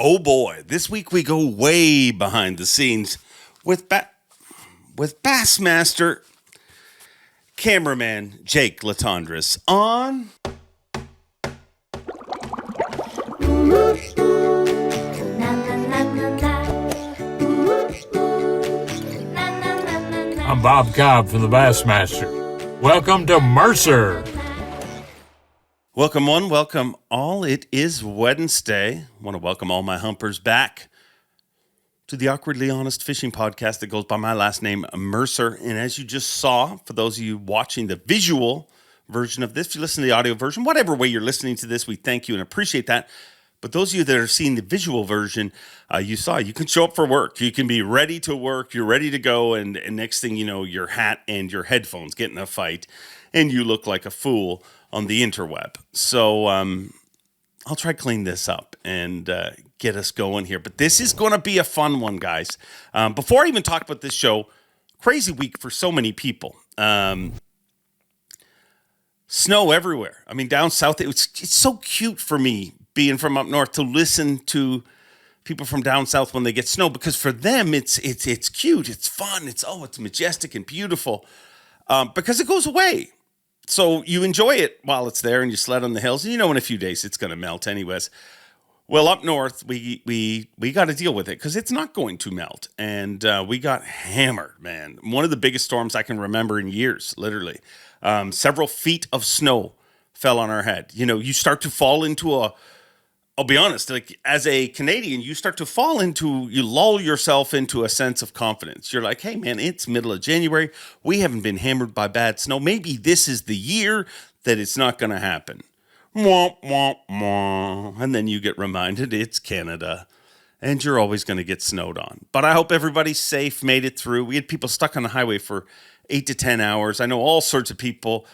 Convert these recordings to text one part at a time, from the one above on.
Oh boy, this week we go way behind the scenes with Bassmaster cameraman Jake Latendresse on I'm Bob Cobb from the Bassmaster. Welcome to Mercer. Welcome one, welcome all. It is Wednesday. I want to welcome all my humpers back to the Awkwardly Honest Fishing Podcast that goes by my last name, Mercer. And as you just saw, for those of you watching the visual version of this, if you listen to the audio version, whatever way you're listening to this, we thank you and appreciate that. But those of you that are seeing the visual version, you saw you can show up for work. You can be ready to work. You're ready to go. And next thing you know, your hat and your headphones get in a fight and you look like a fool on the interweb. So I'll try to clean this up and get us going here. But this is going to be a fun one, guys. Before I even talk about this show, crazy week for so many people. Snow everywhere. I mean, down south, it's so cute for me being from up north to listen to people from down south when they get snow, because for them it's cute, it's fun, it's majestic and beautiful, because it goes away. So you enjoy it while it's there and you sled on the hills, and you know in a few days it's going to melt anyways. Well, up north we got to deal with it because it's not going to melt, and we got hammered, man. One of the biggest storms I can remember in years, literally. Several feet of snow fell on our head. You know, you start to fall into I'll be honest, like as a Canadian, you lull yourself into a sense of confidence. You're like, hey man, it's middle of January. We haven't been hammered by bad snow. Maybe this is the year that it's not going to happen. Wah, wah, wah. And then you get reminded it's Canada and you're always going to get snowed on. But I hope everybody's safe, made it through. We had people stuck on the highway for 8 to 10 hours. I know all sorts of people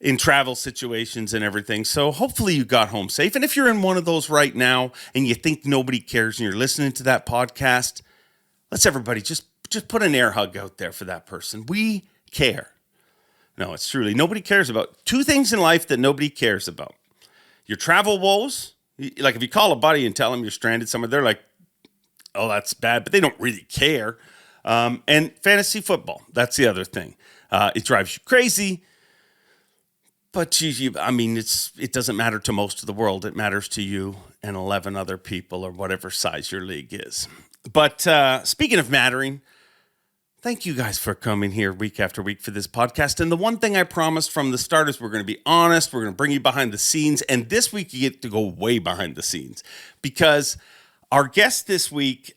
in travel situations and everything. So hopefully you got home safe. And if you're in one of those right now and you think nobody cares and you're listening to that podcast, let's everybody just put an air hug out there for that person. We care. No, it's truly, nobody cares about two things in life that nobody cares about. Your travel woes. Like if you call a buddy and tell them you're stranded somewhere, they're like, oh, that's bad, but they don't really care. And fantasy football. That's the other thing. It drives you crazy. But it doesn't matter to most of the world. It matters to you and 11 other people or whatever size your league is. But speaking of mattering, thank you guys for coming here week after week for this podcast. And the one thing I promised from the start is we're going to be honest. We're going to bring you behind the scenes. And this week you get to go way behind the scenes because our guest this week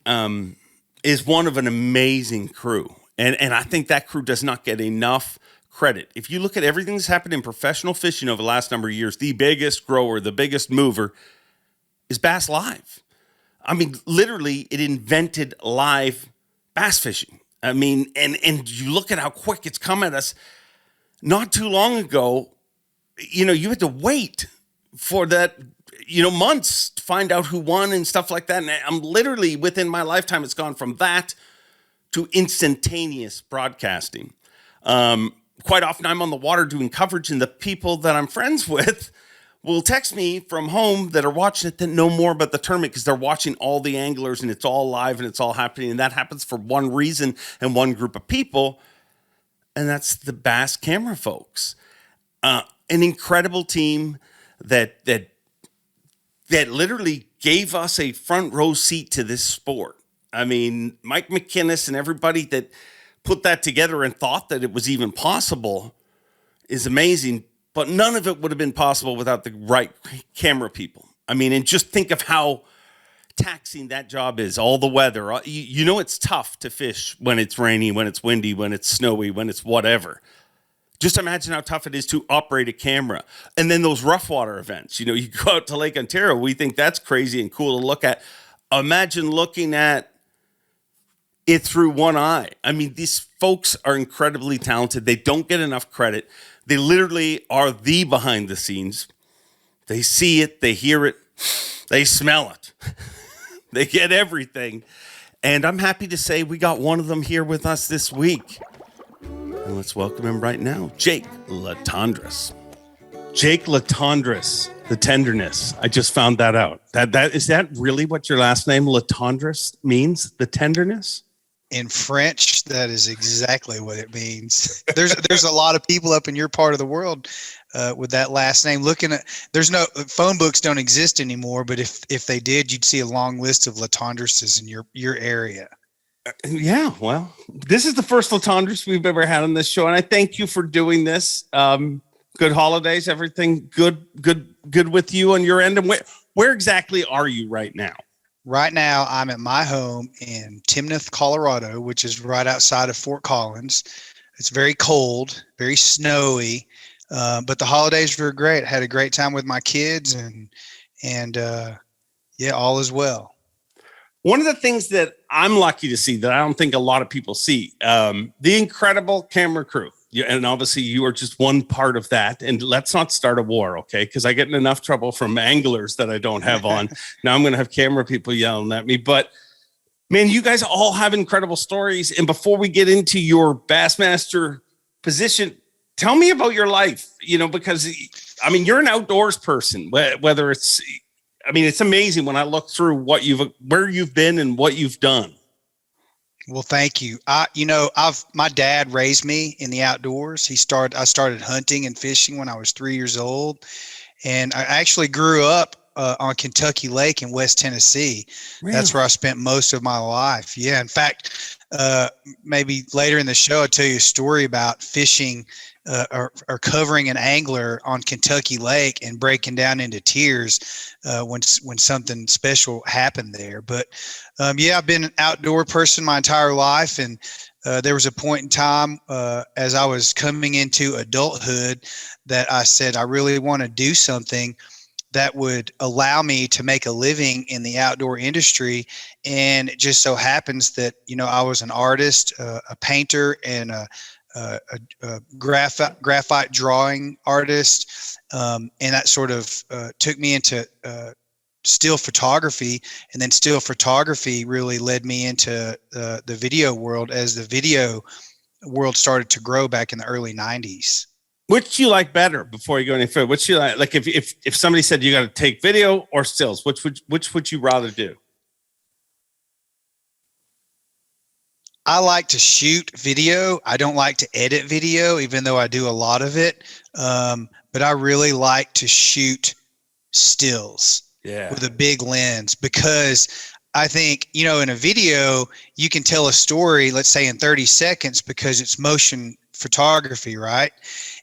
is one of an amazing crew. And I think that crew does not get enough credit. If you look at everything that's happened in professional fishing over the last number of years, the biggest grower, the biggest mover is Bass Live. I mean, literally, it invented live bass fishing. I mean, and you look at how quick it's come at us. Not too long ago, you had to wait for that, months to find out who won and stuff like that. And I'm literally, within my lifetime, it's gone from that to instantaneous broadcasting. Quite often I'm on the water doing coverage, and the people that I'm friends with will text me from home that are watching it that know more about the tournament because they're watching all the anglers and it's all live and it's all happening. And that happens for one reason and one group of people, and that's the bass camera folks. An incredible team that literally gave us a front row seat to this sport. I mean, Mike McInnes and everybody that put that together and thought that it was even possible is amazing, but none of it would have been possible without the right camera people. I mean, and just think of how taxing that job is, all the weather. It's tough to fish when it's rainy, when it's windy, when it's snowy, when it's whatever. Just imagine how tough it is to operate a camera. And then those rough water events, you go out to Lake Ontario, we think that's crazy and cool to look at. Imagine looking at it through one eye. I mean, these folks are incredibly talented. They don't get enough credit. They literally are the behind the scenes. They see it, they hear it, they smell it. They get everything. And I'm happy to say we got one of them here with us this week. And let's welcome him right now, Jake Latendresse. Jake Latendresse, the tenderness. I just found that out. That is that really what your last name Latendresse means? The tenderness? In French, that is exactly what it means. There's a lot of people up in your part of the world with that last name. There's no phone books don't exist anymore, but if they did, you'd see a long list of Latendresses in your area. Yeah, well, this is the first Latendresse we've ever had on this show, and I thank you for doing this. Good holidays, everything good with you on your end. And where exactly are you right now? Right now, I'm at my home in Timnath, Colorado, which is right outside of Fort Collins. It's very cold, very snowy, but the holidays were great. I had a great time with my kids, and yeah, all is well. One of the things that I'm lucky to see that I don't think a lot of people see, the incredible camera crew. And obviously you are just one part of that. And let's not start a war, okay? Because I get in enough trouble from anglers that I don't have on. Now I'm going to have camera people yelling at me. But, man, you guys all have incredible stories. And before we get into your Bassmaster position, tell me about your life, because, I mean, you're an outdoors person, whether it's, I mean, it's amazing when I look through where you've been and what you've done. Well, thank you. My dad raised me in the outdoors. I started hunting and fishing when I was 3 years old, and I actually grew up on Kentucky Lake in West Tennessee. Really? That's where I spent most of my life. Yeah. In fact, maybe later in the show, I'll tell you a story about fishing or covering an angler on Kentucky Lake and breaking down into tears when something special happened there. But yeah, I've been an outdoor person my entire life, and there was a point in time as I was coming into adulthood that I said I really want to do something that would allow me to make a living in the outdoor industry. And it just so happens that I was an artist, a painter, and a graphite drawing artist, and that sort of took me into still photography, and then still photography really led me into the video world as the video world started to grow back in the early 90s. Which do you like better before you go any further? Which you like if somebody said you got to take video or stills, which would you rather do? I like to shoot video. I don't like to edit video, even though I do a lot of it. But I really like to shoot stills with a big lens, because I think, in a video, you can tell a story, let's say in 30 seconds, because it's motion photography, right?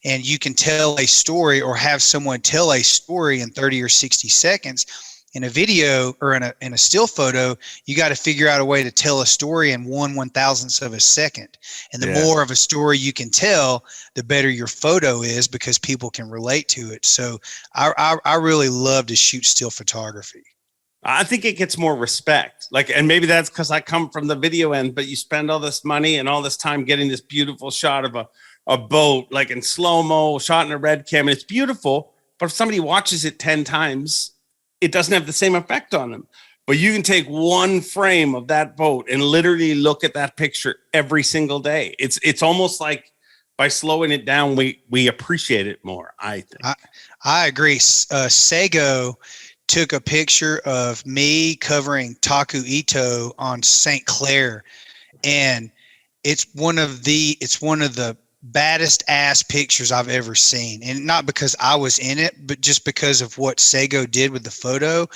And you can tell a story or have someone tell a story in 30 or 60 seconds. In a video or in a still photo, you got to figure out a way to tell a story in 1/1000th of a second. And the more of a story you can tell, the better your photo is, because people can relate to it. So I really love to shoot still photography. I think it gets more respect. And maybe that's because I come from the video end, but you spend all this money and all this time getting this beautiful shot of a boat, like in slow-mo, shot in a red cam, and it's beautiful. But if somebody watches it 10 times, it doesn't have the same effect on them. But you can take one frame of that boat and literally look at that picture every single day. It's almost like by slowing it down, we appreciate it more, I think. I agree. Sego took a picture of me covering Taku Ito on St. Clair, and it's one of the baddest ass pictures I've ever seen. And not because I was in it, but just because of what Sego did with the photo.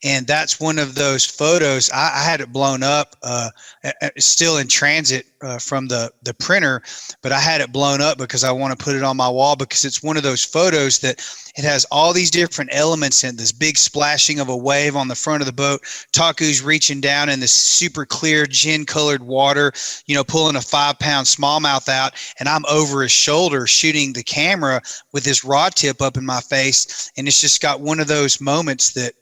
And that's one of those photos. I had it blown up, still in transit from the printer, but I had it blown up because I want to put it on my wall, because it's one of those photos that it has all these different elements in this big splashing of a wave on the front of the boat. Taku's reaching down in this super clear gin colored water, pulling a 5-pound smallmouth out, and I'm over his shoulder shooting the camera with this rod tip up in my face. And it's just got one of those moments that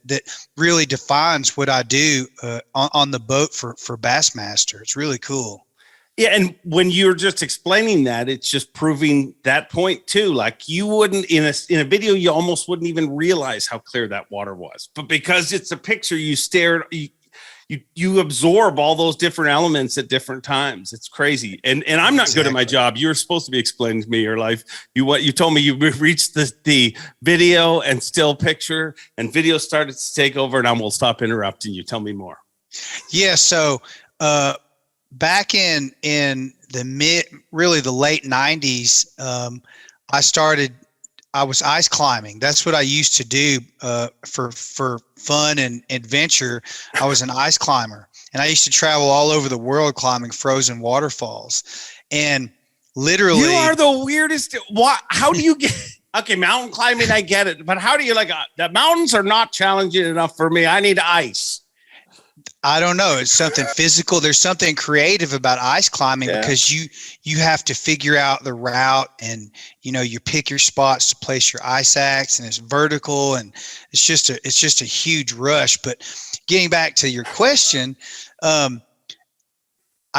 really defines what I do on the boat for Bassmaster. It's really cool. Yeah, and when you're just explaining that, it's just proving that point too. Like, you wouldn't in a video, you almost wouldn't even realize how clear that water was. But because it's a picture, you you absorb all those different elements at different times. It's crazy. And I'm not good at my job. You're supposed to be explaining to me your life. You told me you reached the video and still picture, and video started to take over, and I will stop interrupting you. Tell me more. Yeah. So back in the late 90s, I was ice climbing. That's what I used to do for fun and adventure. I was an ice climber, and I used to travel all over the world climbing frozen waterfalls. And literally, you are the weirdest. What? How do you get? Okay, mountain climbing, I get it, but how do you the mountains are not challenging enough for me. I need ice. I don't know. It's something physical. There's something creative about ice climbing because you have to figure out the route, and you pick your spots to place your ice axe, and it's vertical, and it's just a huge rush. But getting back to your question, I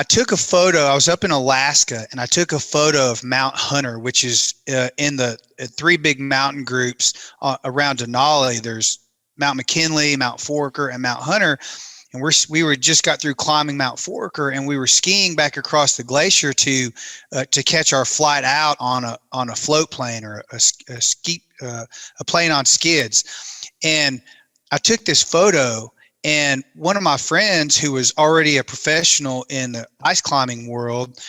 took a photo. I was up in Alaska, and I took a photo of Mount Hunter, which is in the three big mountain groups around Denali. There's Mount McKinley, Mount Forker, and Mount Hunter. And we were just got through climbing Mount Forker, and we were skiing back across the glacier to catch our flight out on a float plane or a plane on skids. And I took this photo, and one of my friends who was already a professional in the ice climbing world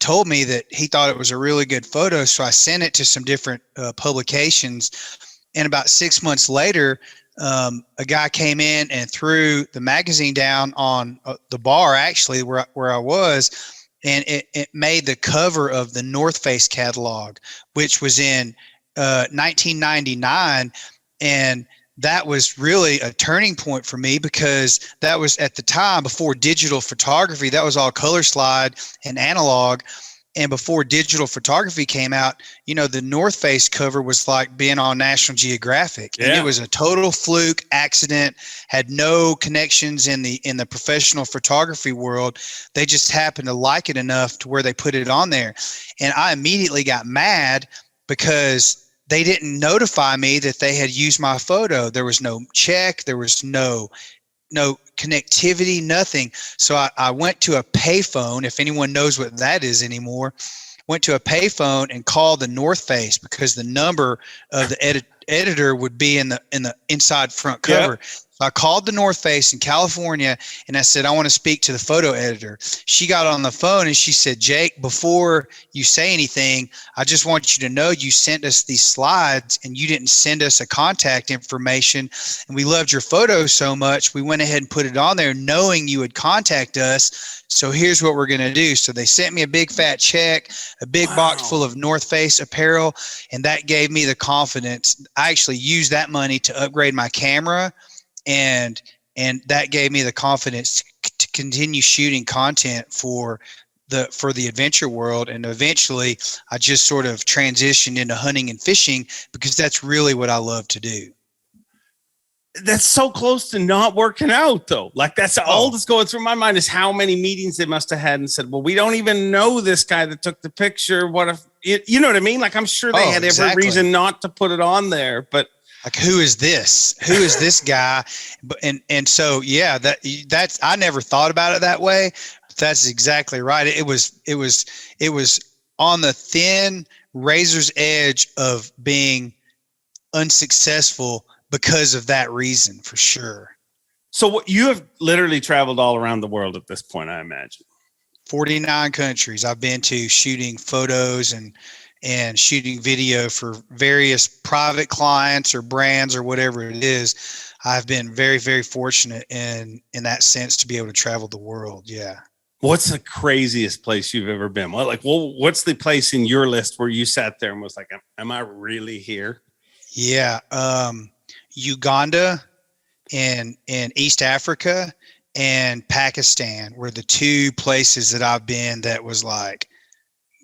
told me that he thought it was a really good photo. So I sent it to some different publications, and about 6 months later, a guy came in and threw the magazine down on the bar, actually, where I was, and it made the cover of the North Face catalog, which was in 1999. And that was really a turning point for me, because that was at the time before digital photography. That was all color slide and analog. And before digital photography came out, the North Face cover was like being on National Geographic. Yeah. And it was a total fluke accident, had no connections in the professional photography world. They just happened to like it enough to where they put it on there. And I immediately got mad because they didn't notify me that they had used my photo. There was no check. There was no connectivity, nothing. So I went to a payphone, if anyone knows what that is anymore, went to a payphone and called the North Face, because the number of the editor would be in the inside front cover. Yeah. So I called the North Face in California, and I said, I want to speak to the photo editor. She got on the phone and she said, Jake, before you say anything, I just want you to know you sent us these slides and you didn't send us a contact information. And we loved your photo so much, we went ahead and put it on there knowing you would contact us. So here's what we're going to do. So they sent me a big fat check, a big box full of North Face apparel, and that gave me the confidence. I actually used that money to upgrade my camera, and that gave me the confidence to continue shooting content for the adventure world. And eventually I just sort of transitioned into hunting and fishing, because that's really what I love to do. That's so close to not working out, though. Like, that's all that's going through my mind is how many meetings they must have had and said, well, we don't even know this guy that took the picture. What if you know what I mean? Like, I'm sure they had every reason not to put it on there, but like, who is this? Who is this guy? And so, yeah, that's, I never thought about it that way. That's exactly right. It was on the thin razor's edge of being unsuccessful because of that reason, for sure. So you have literally traveled all around the world at this point, I imagine. 49 countries I've been to, shooting photos and shooting video for various private clients or brands or whatever it is. I've been very, very fortunate in that sense to be able to travel the world. Yeah. What's the craziest place you've ever been? What's the place in your list where you sat there and was like, am I really here? Yeah. Uganda and East Africa and Pakistan were the two places that I've been that was like,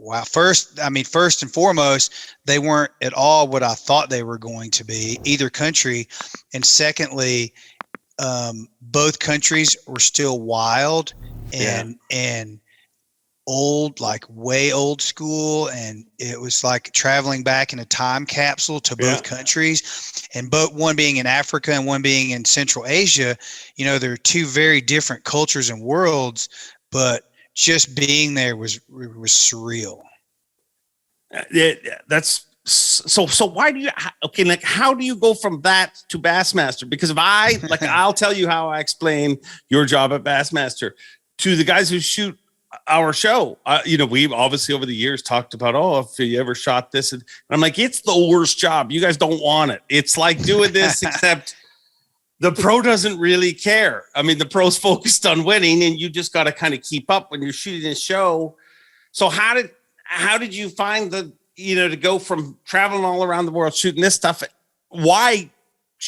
wow. First and foremost, they weren't at all what I thought they were going to be, either country. And secondly, both countries were still wild and old, like way old school, and it was like traveling back in a time capsule to both countries, and both one being in Africa and one being in Central Asia. You know, they're two very different cultures and worlds, but just being there was surreal. That's so why do you, okay, like how do you go from that to Bassmaster? Because if I, like, I'll tell you how I explain your job at Bassmaster to the guys who shoot our show. You know, we've obviously over the years talked about, oh, if you ever shot this, and I'm like, it's the worst job. You guys don't want it. It's like doing this, except the pro doesn't really care. I mean, the pro's focused on winning, and you just got to kind of keep up when you're shooting a show. So how did you find to go from traveling all around the world shooting this stuff? Why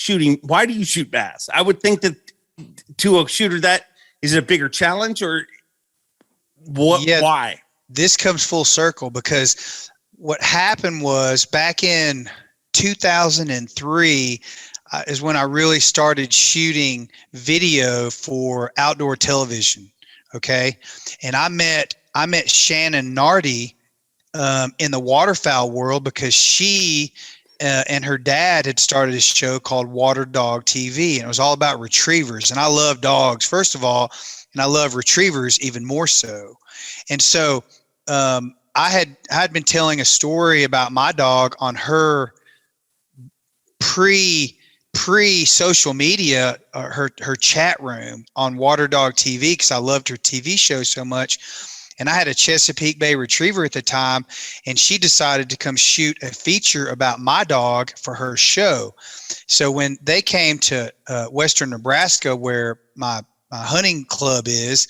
do you shoot bass? I would think that to a shooter, that is it a bigger challenge, or what? Yeah, why? This comes full circle, because what happened was back in 2003 is when I really started shooting video for outdoor television. Okay. And I met Shannon Nardi in the waterfowl world, because she and her dad had started a show called Water Dog TV, and it was all about retrievers. And I love dogs, first of all, and I love retrievers even more so. And so I had been telling a story about my dog on her pre social media, her chat room on Water Dog TV, because I loved her TV show so much. And I had a Chesapeake Bay retriever at the time, and she decided to come shoot a feature about my dog for her show. So when they came to Western Nebraska, where my hunting club is,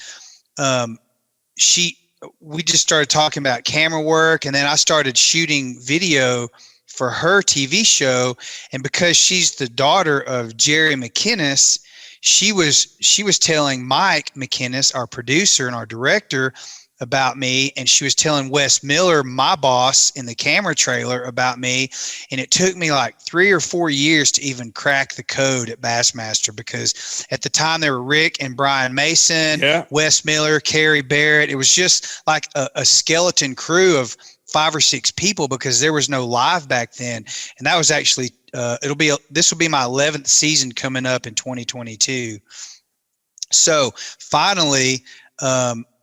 we just started talking about camera work, and then I started shooting video for her TV show. And because she's the daughter of Jerry McInnes, she was telling Mike McInnes, our producer and our director, about me, and she was telling Wes Miller, my boss in the camera trailer, about me. And it took me like 3 or 4 years to even crack the code at Bassmaster, because at the time there were Rick and Brian Mason, Wes Miller, Kerry Barrett. It was just like a skeleton crew of 5 or 6 people, because there was no live back then. And that was actually this will be my 11th season coming up in 2022. So finally,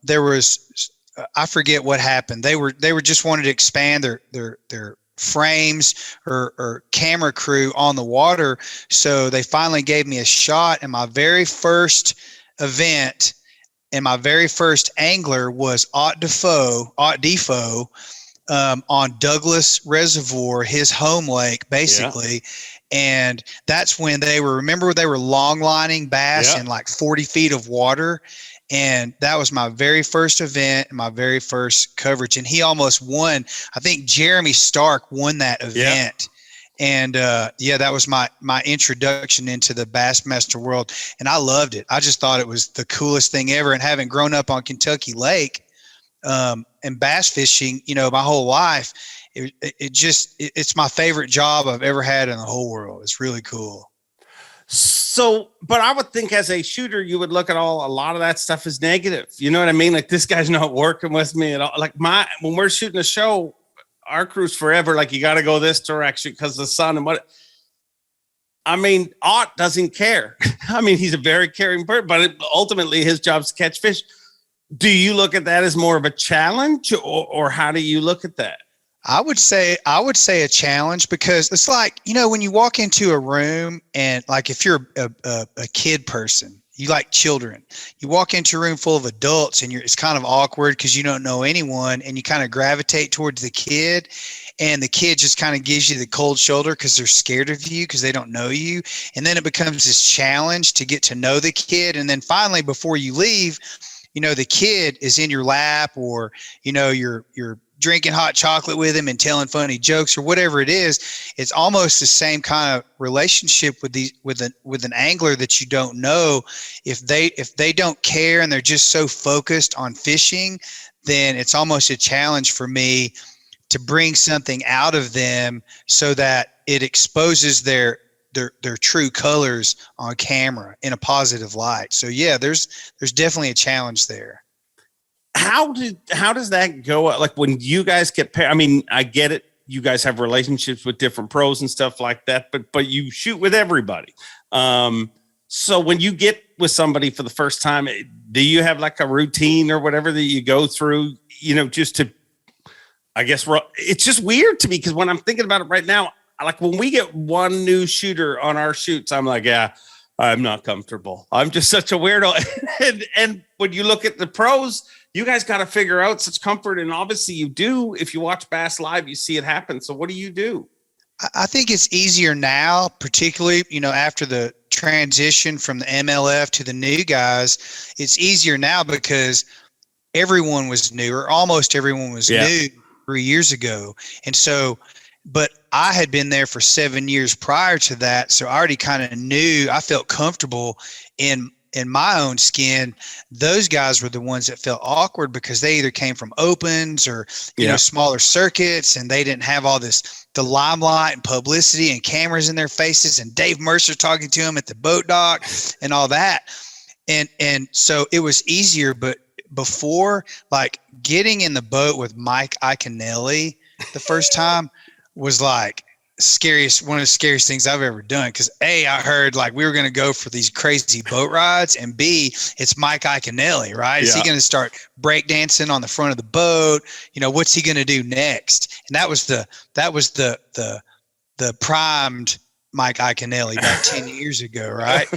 there was, I forget what happened. They were just wanted to expand their frames or camera crew on the water. So they finally gave me a shot. And my very first event and my very first angler was Ott Defoe on Douglas Reservoir, his home lake, basically. Yeah. And that's when they were long lining bass in like 40 feet of water. And that was my very first event and my very first coverage. And he almost won. I think Jeremy Stark won that event. And that was my introduction into the Bassmaster world. And I loved it. I just thought it was the coolest thing ever. And having grown up on Kentucky Lake and bass fishing, my whole life, it's my favorite job I've ever had in the whole world. It's really cool. So, but I would think as a shooter, you would look at a lot of that stuff as negative. You know what I mean? Like, this guy's not working with me at all. Like when we're shooting a show, our crew's forever. Like, you got to go this direction because the sun and what. I mean, Ott doesn't care. I mean, he's a very caring bird, but ultimately his job's to catch fish. Do you look at that as more of a challenge, or how do you look at that? I would say a challenge, because it's like, when you walk into a room, and like if you're a kid person, you like children, you walk into a room full of adults, and it's kind of awkward because you don't know anyone, and you kind of gravitate towards the kid, and the kid just kind of gives you the cold shoulder because they're scared of you because they don't know you. And then it becomes this challenge to get to know the kid. And then finally, before you leave, the kid is in your lap, or, you're drinking hot chocolate with him and telling funny jokes or whatever it is. It's almost the same kind of relationship with an angler that you don't know. If they don't care and they're just so focused on fishing, then it's almost a challenge for me to bring something out of them so that it exposes their true colors on camera in a positive light. So yeah, there's definitely a challenge there. how does that go? Like when you guys get paired, I mean, I get it. You guys have relationships with different pros and stuff like that, but you shoot with everybody. So when you get with somebody for the first time, do you have like a routine or whatever that you go through, just to, I guess, it's just weird to me because when I'm thinking about it right now, like when we get one new shooter on our shoots, I'm like, yeah, I'm not comfortable. I'm just such a weirdo. and when you look at the pros, you guys got to figure out such comfort. And obviously you do. If you watch Bass Live, you see it happen. So what do you do? I think it's easier now, particularly, after the transition from the MLF to the new guys. It's easier now because everyone was new, or almost everyone was new 3 years ago. And so, but I had been there for 7 years prior to that. So I already kind of knew, I felt comfortable in my own skin. Those guys were the ones that felt awkward because they either came from opens or, smaller circuits, and they didn't have all the limelight and publicity and cameras in their faces and Dave Mercer talking to them at the boat dock and all that. And so it was easier, but before, like getting in the boat with Mike Iaconelli the first time was like one of the scariest things I've ever done. Cause A, I heard like we were going to go for these crazy boat rides, and B, it's Mike Iaconelli, right? Is he going to start breakdancing on the front of the boat? What's he going to do next? And that was the primed Mike Iaconelli about 10 years ago. Right.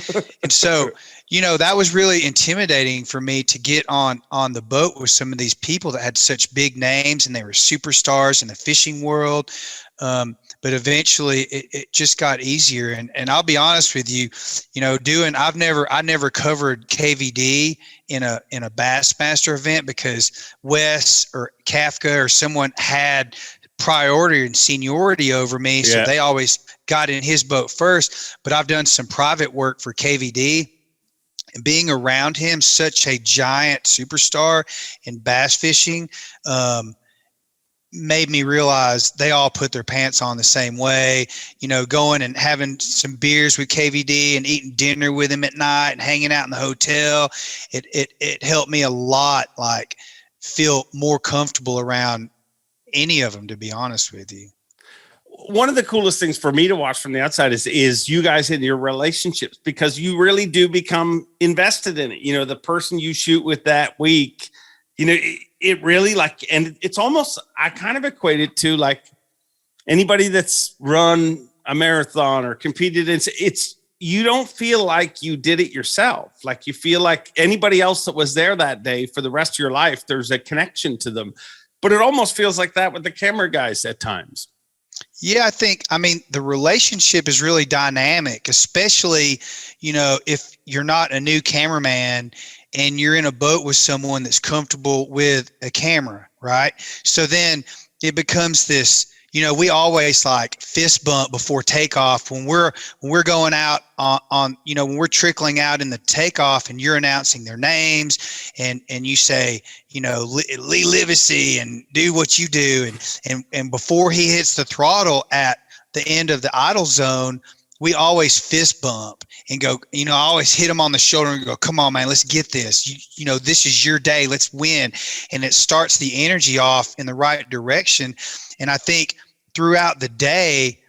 And so, that was really intimidating for me to get on the boat with some of these people that had such big names and they were superstars in the fishing world. But eventually it just got easier. And I'll be honest with you, I never covered KVD in a Bassmaster event because Wes or Kafka or someone had priority and seniority over me. So they always got in his boat first. But I've done some private work for KVD, and being around him, such a giant superstar in bass fishing, made me realize they all put their pants on the same way, going and having some beers with KVD and eating dinner with him at night and hanging out in the hotel. It helped me a lot, like feel more comfortable around any of them, to be honest with you. One of the coolest things for me to watch from the outside is you guys in your relationships, because you really do become invested in it. The person you shoot with that week, it really and it's almost, I kind of equate it to like anybody that's run a marathon or competed in, you don't feel like you did it yourself. Like you feel like anybody else that was there that day for the rest of your life, there's a connection to them, but it almost feels like that with the camera guys at times. Yeah, I mean, the relationship is really dynamic, especially, if you're not a new cameraman and you're in a boat with someone that's comfortable with a camera, right? So then it becomes this, we always like fist bump before takeoff when we're going out on when we're trickling out in the takeoff and you're announcing their names and you say, Lee Livesey, and do what you do. And before he hits the throttle at the end of the idle zone, we always fist bump and go, I always hit him on the shoulder and go, come on, man, let's get this. This is your day. Let's win. And it starts the energy off in the right direction. And I think throughout the day,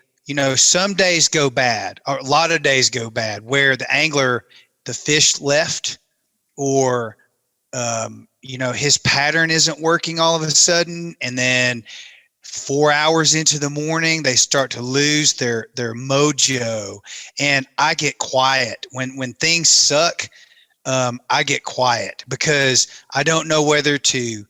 some days go bad, or a lot of days go bad where the fish left, or, his pattern isn't working all of a sudden. And then 4 hours into the morning, they start to lose their mojo, and I get quiet when things suck. I get quiet because I don't know whether to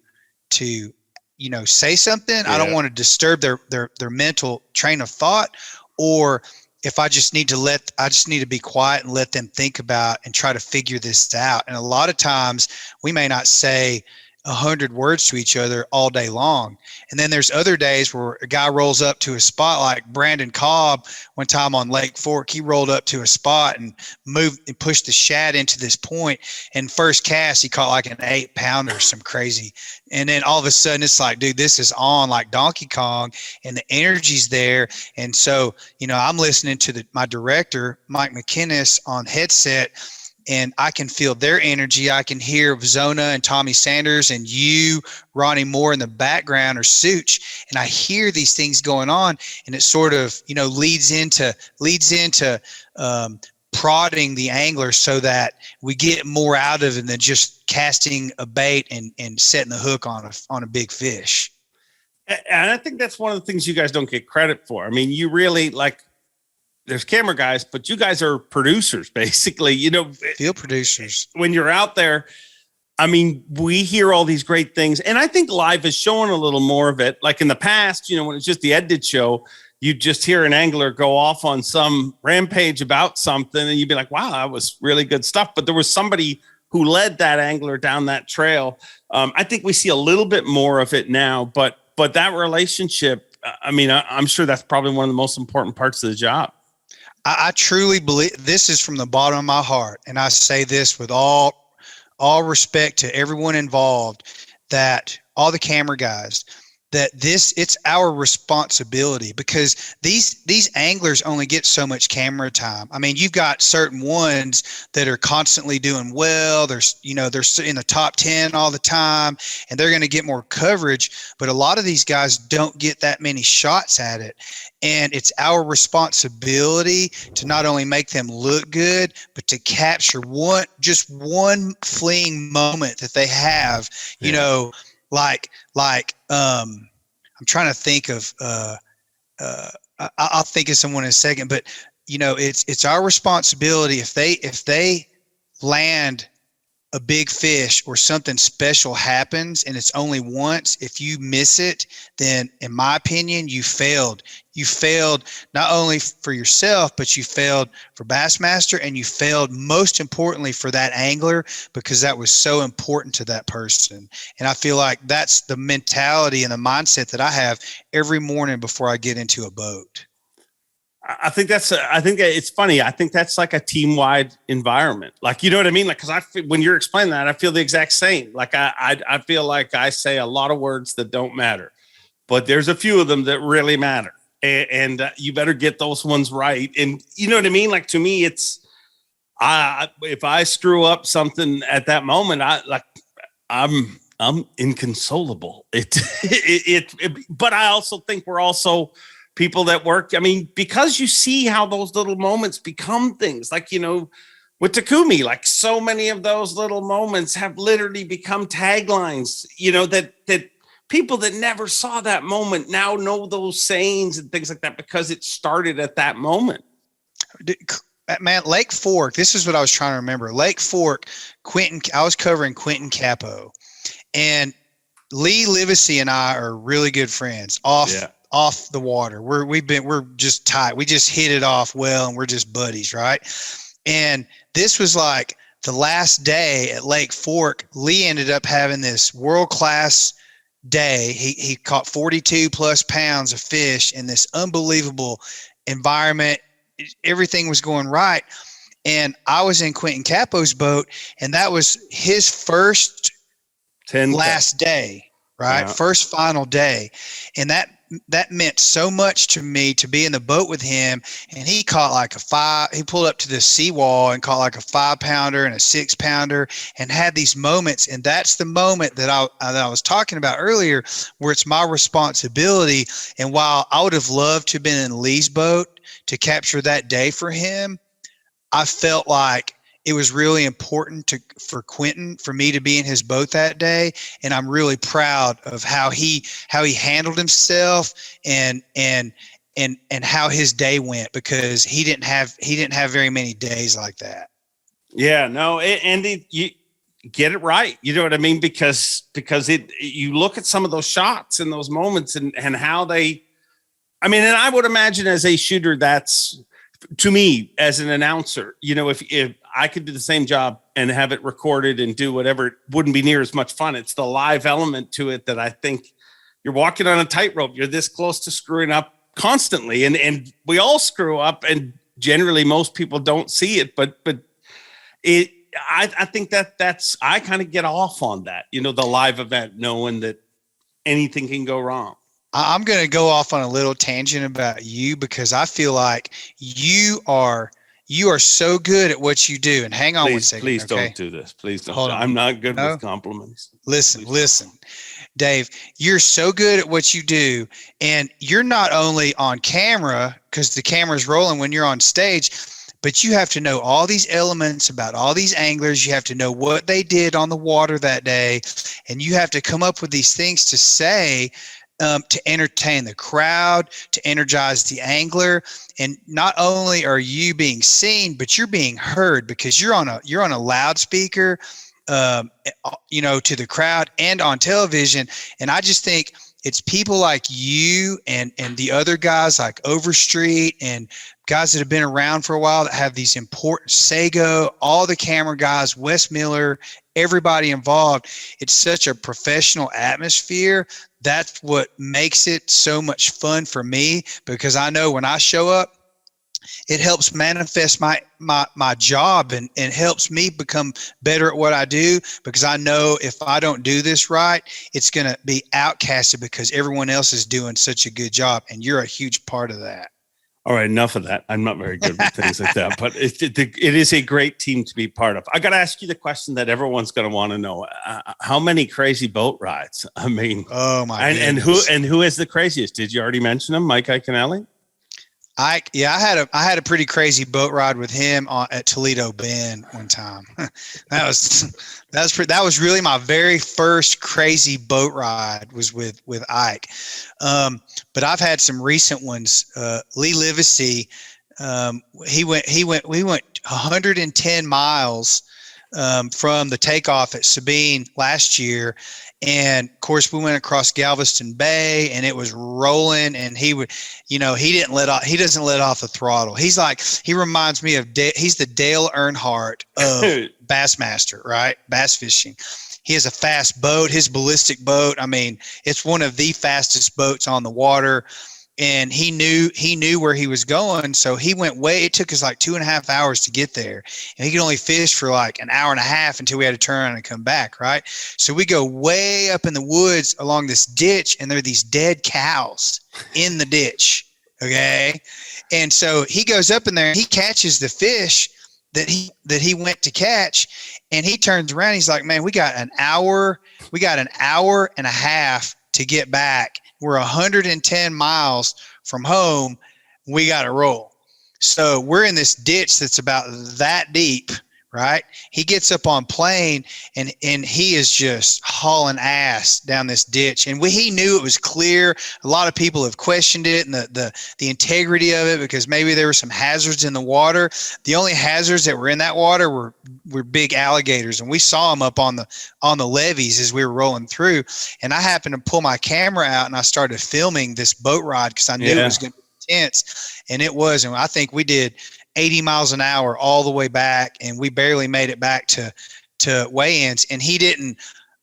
say something. Yeah. I don't want to disturb their mental train of thought, or if I just need to be quiet and let them think about and try to figure this out. And a lot of times we may not say 100 words to each other all day long. And then there's other days where a guy rolls up to a spot, like Brandon Cobb one time on Lake Fork. He rolled up to a spot and moved and pushed the shad into this point. And first cast, he caught like an 8-pounder or some crazy. And then all of a sudden it's like, dude, this is on like Donkey Kong, and the energy's there. And so, I'm listening to my director, Mike McInnes, on headset, and I can feel their energy. I can hear Zona and Tommy Sanders and you, Ronnie Moore in the background, or Such, and I hear these things going on, and it sort of, leads into prodding the angler so that we get more out of it than just casting a bait and setting the hook on a big fish. And I think that's one of the things you guys don't get credit for. I mean, you really, like, there's camera guys, but you guys are producers, basically, Field producers. When you're out there, I mean, we hear all these great things, and I think live is showing a little more of it. Like in the past, when it's just the Ed did show, you'd just hear an angler go off on some rampage about something, and you'd be like, wow, that was really good stuff. But there was somebody who led that angler down that trail. I think we see a little bit more of it now, but that relationship, I mean, I'm sure that's probably one of the most important parts of the job. I truly believe, this is from the bottom of my heart, and I say this with all respect to everyone involved, that all the camera guys, that it's our responsibility, because these anglers only get so much camera time. I mean, you've got certain ones that are constantly doing well. They're in the top 10 all the time, and they're going to get more coverage. But a lot of these guys don't get that many shots at it. And it's our responsibility to not only make them look good, but to capture just one fleeting moment that they have, I'm trying to think of, I'll think of someone in a second, but it's our responsibility. If they land a big fish or something special happens and it's only once, if you miss it, then in my opinion, you failed. You failed not only for yourself, but you failed for Bassmaster, and you failed most importantly for that angler, because that was so important to that person. And I feel like that's the mentality and the mindset that I have every morning before I get into a boat. I think it's funny. I think that's like a team-wide environment. Like, you know what I mean? Like, cause when you're explaining that, I feel the exact same. Like I feel like I say a lot of words that don't matter, but there's a few of them that really matter. And you better get those ones right. And you know what I mean? Like, to me, it's, if I screw up something at that moment, I'm inconsolable. But I also think we're also people that work. I mean, because you see how those little moments become things, like, with Takumi, like, so many of those little moments have literally become taglines, that people that never saw that moment now know those sayings and things like that, because it started at that moment. Man, Lake Fork, this is what I was trying to remember. Lake Fork, I was covering Quentin Capo, and Lee Livesey and I are really good friends off the water. We're just tight. We just hit it off well, and we're just buddies, right? And this was like the last day at Lake Fork. Lee ended up having this world-class day. He caught 42 plus pounds of fish in this unbelievable environment. Everything was going right. And I was in Quentin Capo's boat, and that was his first last day, right? Yeah. First final day. And that meant so much to me to be in the boat with him. And he caught he pulled up to the seawall and caught like a 5-pounder and a 6-pounder, and had these moments. And that's the moment that I was talking about earlier, where it's my responsibility. And while I would have loved to have been in Lee's boat to capture that day for him, I felt like it was really important for Quentin, for me to be in his boat that day. And I'm really proud of how he handled himself and how his day went, because he didn't have very many days like that. Yeah, no. You get it right. You know what I mean? Because you look at some of those shots and those moments and how and I would imagine as a shooter, that's, to me, as an announcer, if I could do the same job and have it recorded and do whatever, it wouldn't be near as much fun. It's the live element to it that I think you're walking on a tightrope. You're this close to screwing up constantly. And we all screw up, and generally most people don't see it, but I think I kind of get off on that, the live event, knowing that anything can go wrong. I'm going to go off on a little tangent about you, because I feel like you are You are so good at what you do. And hang on one second. Please okay? don't do this. Please don't. Hold on. I'm not good No? with compliments. Listen, Dave, you're so good at what you do. And you're not only on camera because the camera's rolling when you're on stage, but you have to know all these elements about all these anglers. You have to know what they did on the water that day. And you have to come up with these things to say to entertain the crowd, to energize the angler. And not only are you being seen, but you're being heard because you're on a loudspeaker, to the crowd and on television. And I just think it's people like you and the other guys like Overstreet and guys that have been around for a while that have these important Sago, all the camera guys, Wes Miller, everybody involved. It's such a professional atmosphere. That's what makes it so much fun for me, because I know when I show up, it helps manifest my job and helps me become better at what I do, because I know if I don't do this right, it's going to be outcasted because everyone else is doing such a good job. And you're a huge part of that. All right, enough of that. I'm not very good with things like that, but it is a great team to be part of. I got to ask you the question that everyone's going to want to know: how many crazy boat rides? I mean, oh my! And who is the craziest? Did you already mention him, Mike Iaconelli? I had a pretty crazy boat ride with him at Toledo Bend one time. that was really my very first crazy boat ride was with Ike. But I've had some recent ones. Lee Livesey, we went 110 miles from the takeoff at Sabine last year. And of course we went across Galveston Bay and it was rolling, and he doesn't let off the throttle. He reminds me of he's the Dale Earnhardt of Bassmaster, right? Bass fishing. He has a fast boat, his ballistic boat. I mean, it's one of the fastest boats on the water. And he knew where he was going. So he went it took us like 2.5 hours to get there. And he could only fish for like an hour and a half until we had to turn around and come back, right? So we go way up in the woods along this ditch, and there are these dead cows in the ditch, okay? And so he goes up in there and he catches the fish that he went to catch, and he turns around. He's like, man, we got an hour and a half to get back. We're 110 miles from home. We got to roll. So we're in this ditch that's about that deep, right? He gets up on plane and he is just hauling ass down this ditch. And he knew it was clear. A lot of people have questioned it and the integrity of it, because maybe there were some hazards in the water. The only hazards that were in that water were big alligators, and we saw them up on the levees as we were rolling through. And I happened to pull my camera out and I started filming this boat ride because I knew it was going to be intense, and it was. And I think we did 80 miles an hour all the way back, and we barely made it back to weigh-ins. And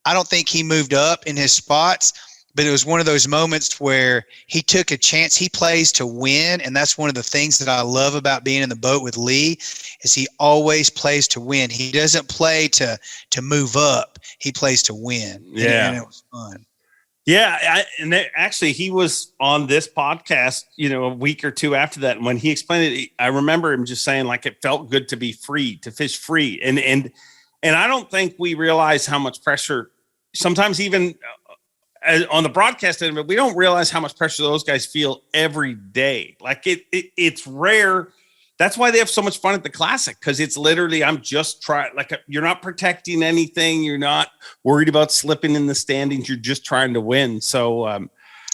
I don't think he moved up in his spots, but it was one of those moments where he took a chance. He plays to win, and that's one of the things that I love about being in the boat with Lee, is he always plays to win. He doesn't play to move up. He plays to win. Yeah. And it was fun. Yeah, actually, he was on this podcast, a week or two after that. And when he explained it, I remember him just saying, like, it felt good to be free, to fish free. And I don't think we realize how much pressure, sometimes even on the broadcast end of it, we don't realize how much pressure those guys feel every day. Like it's rare. That's why they have so much fun at the Classic, because it's literally, I'm just trying, you're not protecting anything. You're not worried about slipping in the standings. You're just trying to win. So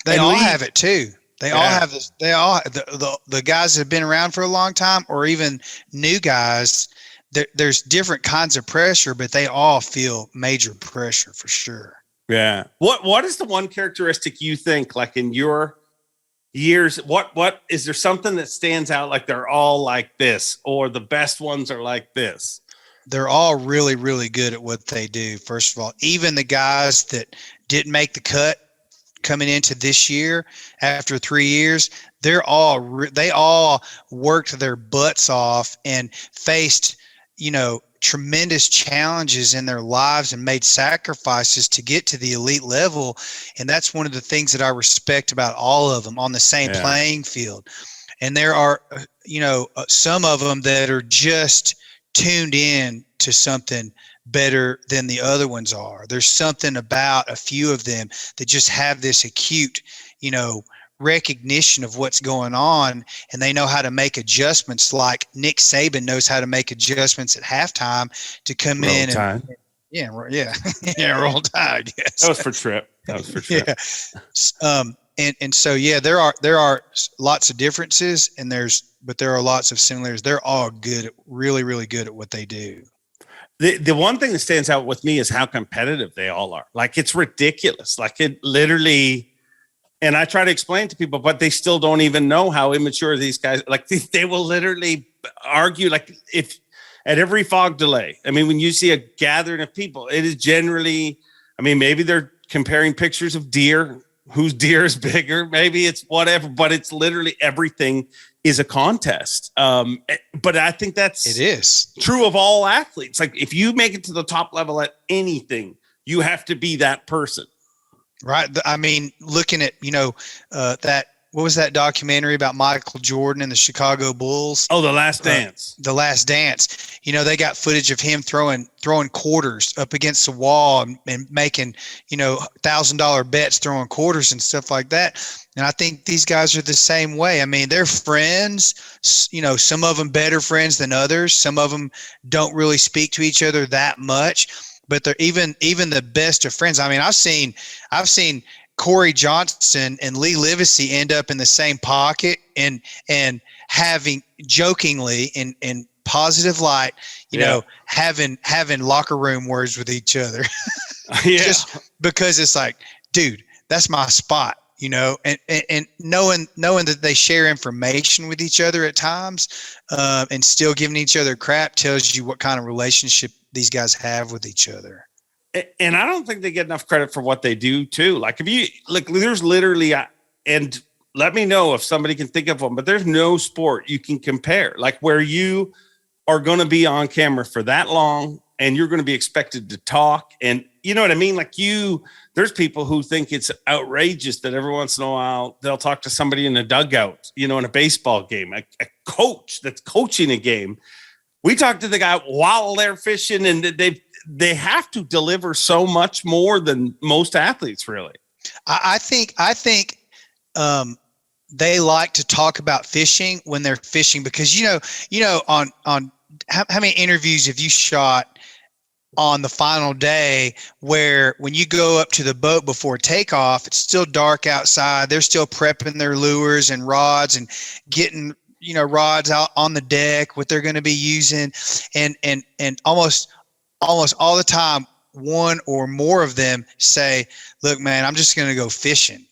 they all have it too. They all have this. They all, the guys that have been around for a long time, or even new guys, there's different kinds of pressure, but they all feel major pressure for sure. Yeah. What is the one characteristic you think, like in your years, what is there something that stands out, like they're all like this, or the best ones are like this? They're all really, really good at what they do. First of all, even the guys that didn't make the cut coming into this year after 3 years, they all worked their butts off and faced, tremendous challenges in their lives and made sacrifices to get to the elite level. And that's one of the things that I respect about all of them, on the same playing field. And there are, some of them that are just tuned in to something better than the other ones are. There's something about a few of them that just have this acute, recognition of what's going on, and they know how to make adjustments, like Nick Saban knows how to make adjustments at halftime to come Roll in Tide. Roll Tide. Yes. That was for Trip. Yeah. And so, there are lots of differences, but there are lots of similarities. They're all good, really, really good at what they do. The one thing that stands out with me is how competitive they all are. Like, it's ridiculous. Like, it literally, and I try to explain to people, but they still don't even know how immature these guys, like they will literally argue, like, if at every fog delay, I mean, when you see a gathering of people, it is generally, I mean, maybe they're comparing pictures of deer, whose deer is bigger, maybe it's whatever, but it's literally everything is a contest. But I think it is true of all athletes. Like, if you make it to the top level at anything, you have to be that person. Right. I mean, looking at, what was that documentary about Michael Jordan and the Chicago Bulls? Oh, The Last Dance. The Last Dance. They got footage of him throwing quarters up against the wall and making, $1,000 bets, throwing quarters and stuff like that. And I think these guys are the same way. I mean, they're friends, some of them better friends than others. Some of them don't really speak to each other that much. But they're even the best of friends. I mean, I've seen Corey Johnson and Lee Livesey end up in the same pocket and having jokingly in positive light, having locker room words with each other. Just because it's like, dude, that's my spot, and knowing that they share information with each other at times, and still giving each other crap tells you what kind of relationship these guys have with each other. And I don't think they get enough credit for what they do too. Like, if you look, there's literally, and let me know if somebody can think of one, but there's no sport you can compare, like, where you are going to be on camera for that long and you're going to be expected to talk. And you know what I mean? Like, there's people who think it's outrageous that every once in a while they'll talk to somebody in a dugout, in a baseball game, a coach that's coaching a game. We talk to the guy while they're fishing, and they have to deliver so much more than most athletes, really. I think they like to talk about fishing when they're fishing, because on how many interviews have you shot on the final day where when you go up to the boat before takeoff, it's still dark outside, they're still prepping their lures and rods and getting rods out on the deck, what they're going to be using, and almost all the time, one or more of them say, look, man, I'm just going to go fishing.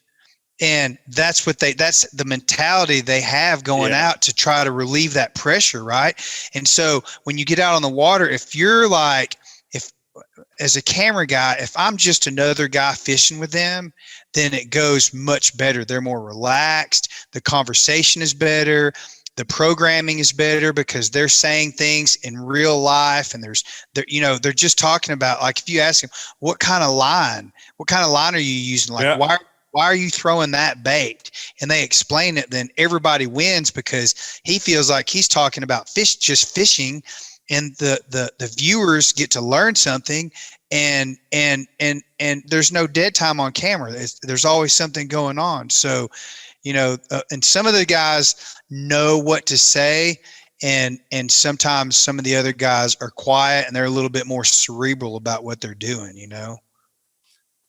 And that's the mentality they have going out to try to relieve that pressure. Right. And so when you get out on the water, if as a camera guy, if I'm just another guy fishing with them, then it goes much better. They're more relaxed. The conversation is better. The programming is better because they're saying things in real life, and they're just talking about, like, if you ask them, what kind of line are you using? Like, why are you throwing that bait? And they explain it, then everybody wins because he feels like he's talking about just fishing, and the viewers get to learn something, and there's no dead time on camera. There's always something going on. So, and some of the guys know what to say, and sometimes some of the other guys are quiet and they're a little bit more cerebral about what they're doing.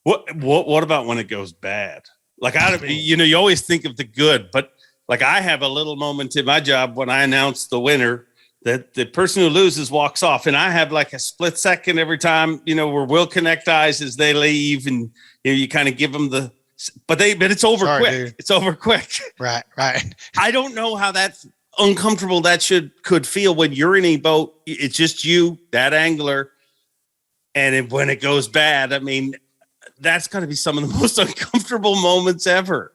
What about when it goes bad? Like, you always think of the good, but like, I have a little moment in my job when I announce the winner that the person who loses walks off, and I have like a split second every time, where we'll connect eyes as they leave, and you kind of give them but it's over quick. Dude. It's over quick. Right. I don't know how that's uncomfortable could feel when you're in a boat. It's just you, that angler, and when it goes bad, I mean, that's got to be some of the most uncomfortable moments ever.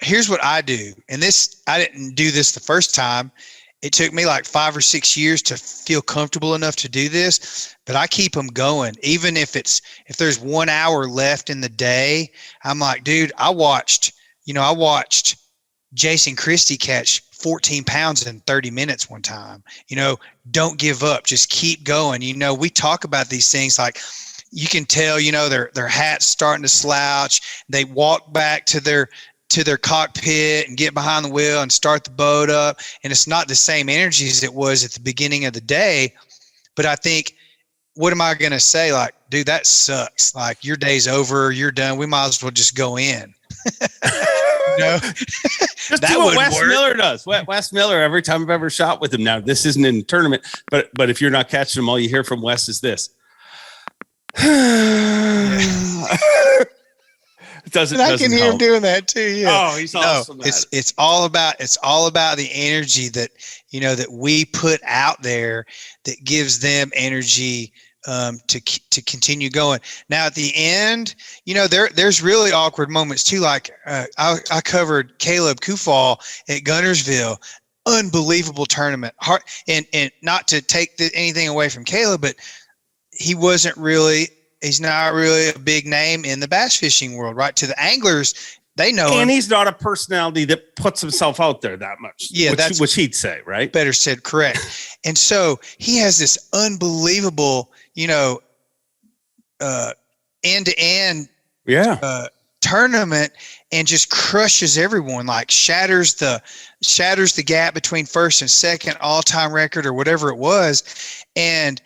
Here's what I do, and I didn't do this the first time. It took me like 5 or 6 years to feel comfortable enough to do this, but I keep them going. Even if there's 1 hour left in the day, I'm like, dude, I watched Jason Christie catch 14 pounds in 30 minutes one time. Don't give up. Just keep going. We talk about these things like you can tell, their hat's starting to slouch. They walk back to their cockpit and get behind the wheel and start the boat up. And it's not the same energy as it was at the beginning of the day. But I think, what am I going to say? Like, dude, that sucks. Like, your day's over. You're done. We might as well just go in. Just do what Wes Miller does. Wes Miller, every time I've ever shot with him. Now, this isn't in a tournament, but if you're not catching him, all you hear from Wes is this. I can hear him doing that too. Yeah. Oh, he's awesome. It's all about the energy that that we put out there that gives them energy to continue going. Now at the end, there's really awkward moments too. Like I covered Caleb Kufal at Guntersville. Unbelievable tournament. And not to take anything away from Caleb, but he's not really a big name in the bass fishing world, right? To the anglers, they know him. And he's not a personality that puts himself out there that much. Yeah, which he'd say, right? Better said, correct. And so he has this unbelievable, end-to-end tournament and just crushes everyone, like shatters the gap between first and second all-time record or whatever it was. And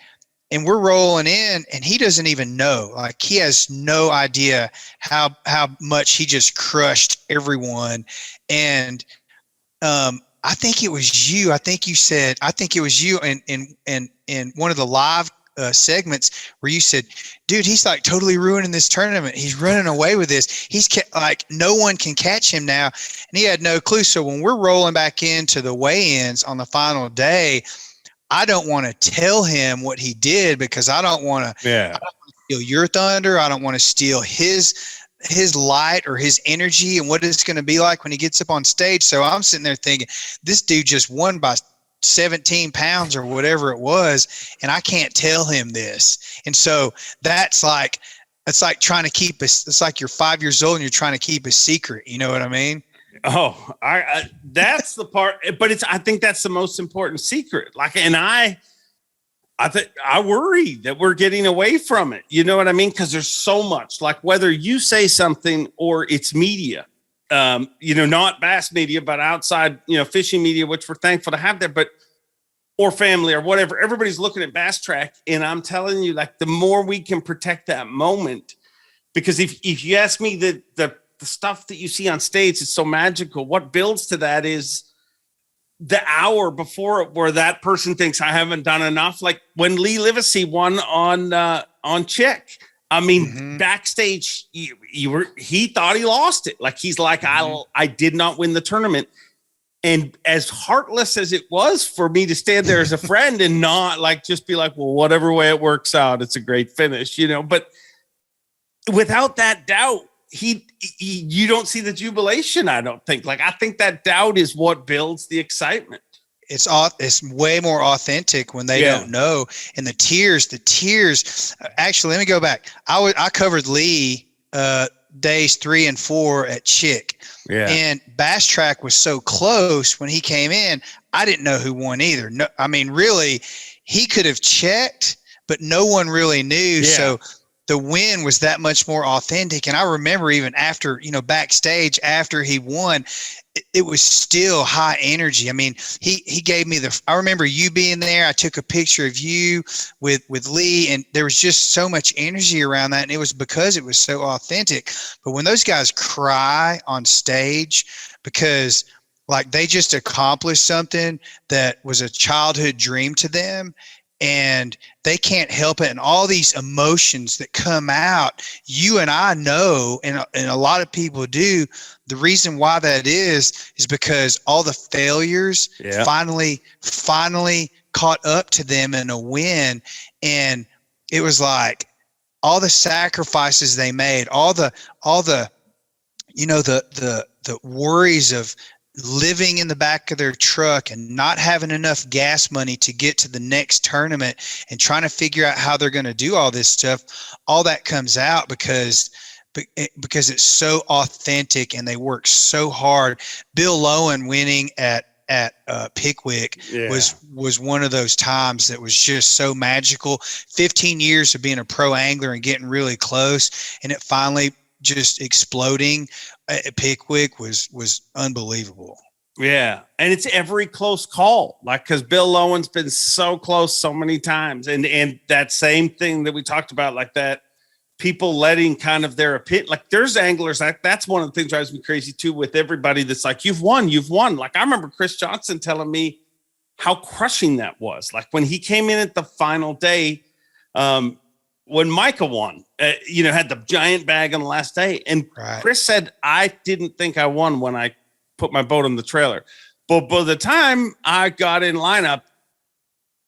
we're rolling in and he doesn't even know, like he has no idea how much he just crushed everyone. And I think it was you. I think it was you in one of the live segments where you said, dude, he's like totally ruining this tournament. He's running away with this. He's like, no one can catch him now. And he had no clue. So when we're rolling back into the weigh-ins on the final day, I don't want to tell him what he did because I don't want to steal your thunder. I don't want to steal his light or his energy and what it's going to be like when he gets up on stage. So I'm sitting there thinking, this dude just won by 17 pounds or whatever it was, and I can't tell him this. And so it's like trying to keep it's like you're 5 years old and you're trying to keep a secret. You know what I mean? Oh, I that's the part, but I think that's the most important secret. Like, and I worry that we're getting away from it. You know what I mean? Because there's so much, like whether you say something or it's media, not bass media, but outside, fishing media, which we're thankful to have there, or family or whatever. Everybody's looking at Bass Track, and I'm telling you, like, the more we can protect that moment, because if you ask me the stuff that you see on stage is so magical. What builds to that is the hour before it where that person thinks I haven't done enough. Like when Lee Livesey won on Chick. I mean, backstage, he thought he lost it. Like he's like, I did not win the tournament. And as heartless as it was for me to stand there as a friend and not like, just be like, well, whatever way it works out, it's a great finish, but without that doubt, you don't see the jubilation. I don't think. Like, I think that doubt is what builds the excitement. It's way more authentic when they don't know. And the tears, actually, let me go back. I covered Lee days 3 and 4 at Chick. Yeah. And Bass Track was so close when he came in. I didn't know who won either. No, I mean, really, he could have checked, but no one really knew. Yeah. So the win was that much more authentic. And I remember even after, backstage after he won, it was still high energy. I mean, he gave me I remember you being there. I took a picture of you with Lee, and there was just so much energy around that. And it was because it was so authentic. But when those guys cry on stage because like they just accomplished something that was a childhood dream to them, and they can't help it. And all these emotions that come out, you and I know, and a lot of people do, the reason why that is because all the failures finally caught up to them in a win. And it was like all the sacrifices they made, all the worries of living in the back of their truck and not having enough gas money to get to the next tournament and trying to figure out how they're going to do all this stuff. All that comes out because because it's so authentic and they work so hard. Bill Lowen winning at Pickwick was one of those times that was just so magical. 15 years of being a pro angler and getting really close, and it finally just exploding at Pickwick was unbelievable. Yeah, and it's every close call, like, because Bill Lowen's been so close so many times, and that same thing that we talked about, like that people letting kind of their opinion, like there's anglers, that's one of the things that drives me crazy too, with everybody that's like, you've won. Like, I remember Chris Johnson telling me how crushing that was. Like when he came in at the final day, when Micah won, had the giant bag on the last day, and Chris said, I didn't think I won when I put my boat on the trailer. But by the time I got in lineup,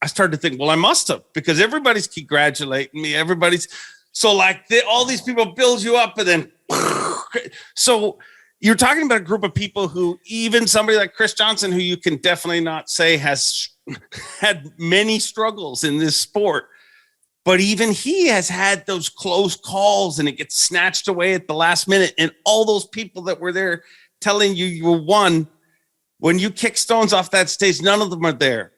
I started to think, well, I must have, because everybody's congratulating me. So like all these people build you up, and then, so you're talking about a group of people who, even somebody like Chris Johnson, who you can definitely not say has had many struggles in this sport, but even he has had those close calls, and it gets snatched away at the last minute. And all those people that were there telling you won, when you kick stones off that stage, none of them are there.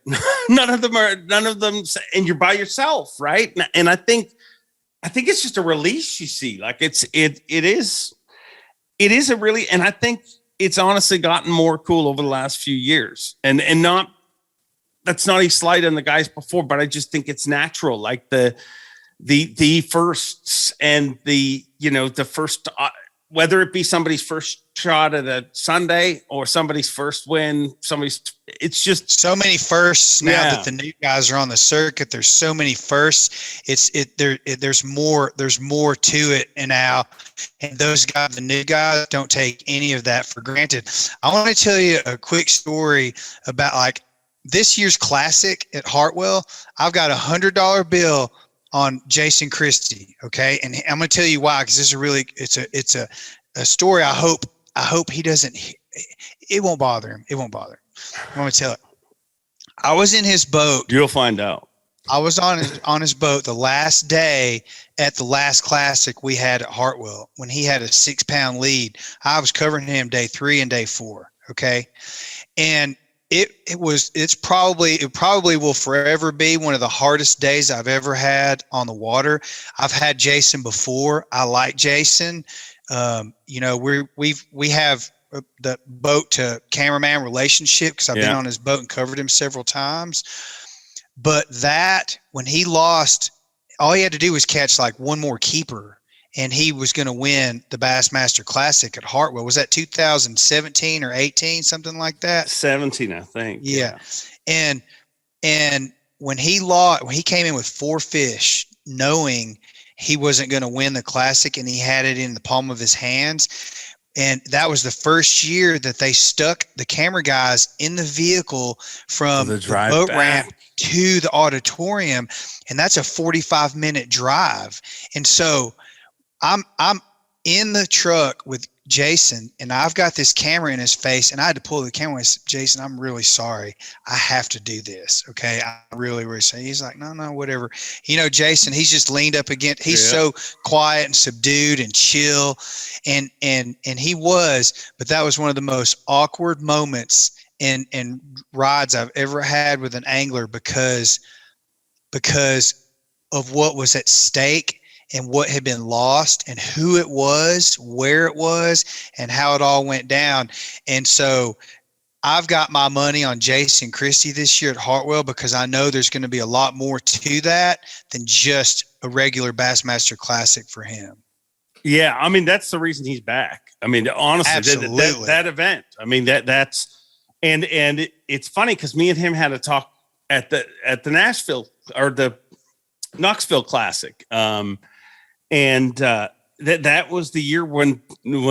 none of them, and you're by yourself, right? And I think it's just a release you see. Like it is a really, and I think it's honestly gotten more cool over the last few years. And not, that's not a slight on the guys before, but I just think it's natural. Like the firsts and the first, whether it be somebody's first shot at a Sunday or somebody's first win, it's just so many firsts now that the new guys are on the circuit. There's so many firsts. There's more to it. And now, and those guys, the new guys, don't take any of that for granted. I want to tell you a quick story about like this year's classic at Hartwell. I've got $100 bill on Jason Christie. Okay. And I'm going to tell you why, because this is really, it's a story. I hope he doesn't, it won't bother him. I'm going to tell it. I was in his boat. You'll find out. I was on his boat the last day at the last classic we had at Hartwell when he had a 6-pound lead. I was covering him day 3 and day 4. Okay. And it probably will forever be one of the hardest days I've ever had on the water. I've had Jason before. I like Jason. We have the boat to cameraman relationship because I've been on his boat and covered him several times. But when he lost, all he had to do was catch like one more keeper, and he was going to win the Bassmaster Classic at Hartwell. Was that 2017 or 18, something like that? 17, I think. Yeah. And when he came in with 4 fish, knowing he wasn't going to win the Classic, and he had it in the palm of his hands. And that was the first year that they stuck the camera guys in the vehicle from the boat ramp to the auditorium. And that's a 45-minute drive. And so I'm in the truck with Jason, and I've got this camera in his face, and I had to pull the camera and say, Jason, I'm really sorry. I have to do this. Okay. I really, really sorry. He's like, no, whatever. Jason, he's just leaned up against, he's so quiet and subdued and chill. And he was, but that was one of the most awkward moments and rides I've ever had with an angler because of what was at stake and what had been lost and who it was, where it was, and how it all went down. And so I've got my money on Jason Christie this year at Hartwell because I know there's going to be a lot more to that than just a regular Bassmaster Classic for him. Yeah, I mean, that's the reason he's back. I mean, honestly, that event. I mean, that's and it's funny because me and him had a talk at the Nashville or the Knoxville Classic. That was the year when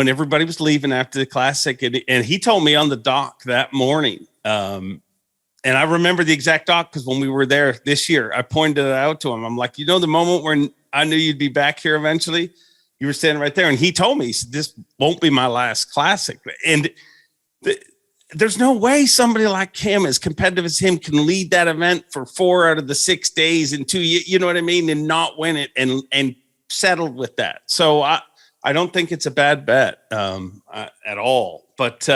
everybody was leaving after the Classic, and he told me on the dock that morning. And I remember the exact dock because when we were there this year, I pointed it out to him. I'm like, the moment when I knew you'd be back here eventually, you were standing right there. And he told me, he said, this won't be my last Classic. And there's no way somebody like him, as competitive as him, can lead that event for 4 out of the 6 days in 2 years, you know what I mean, and not win it and settled with that. So I I don't think it's a bad bet at all. But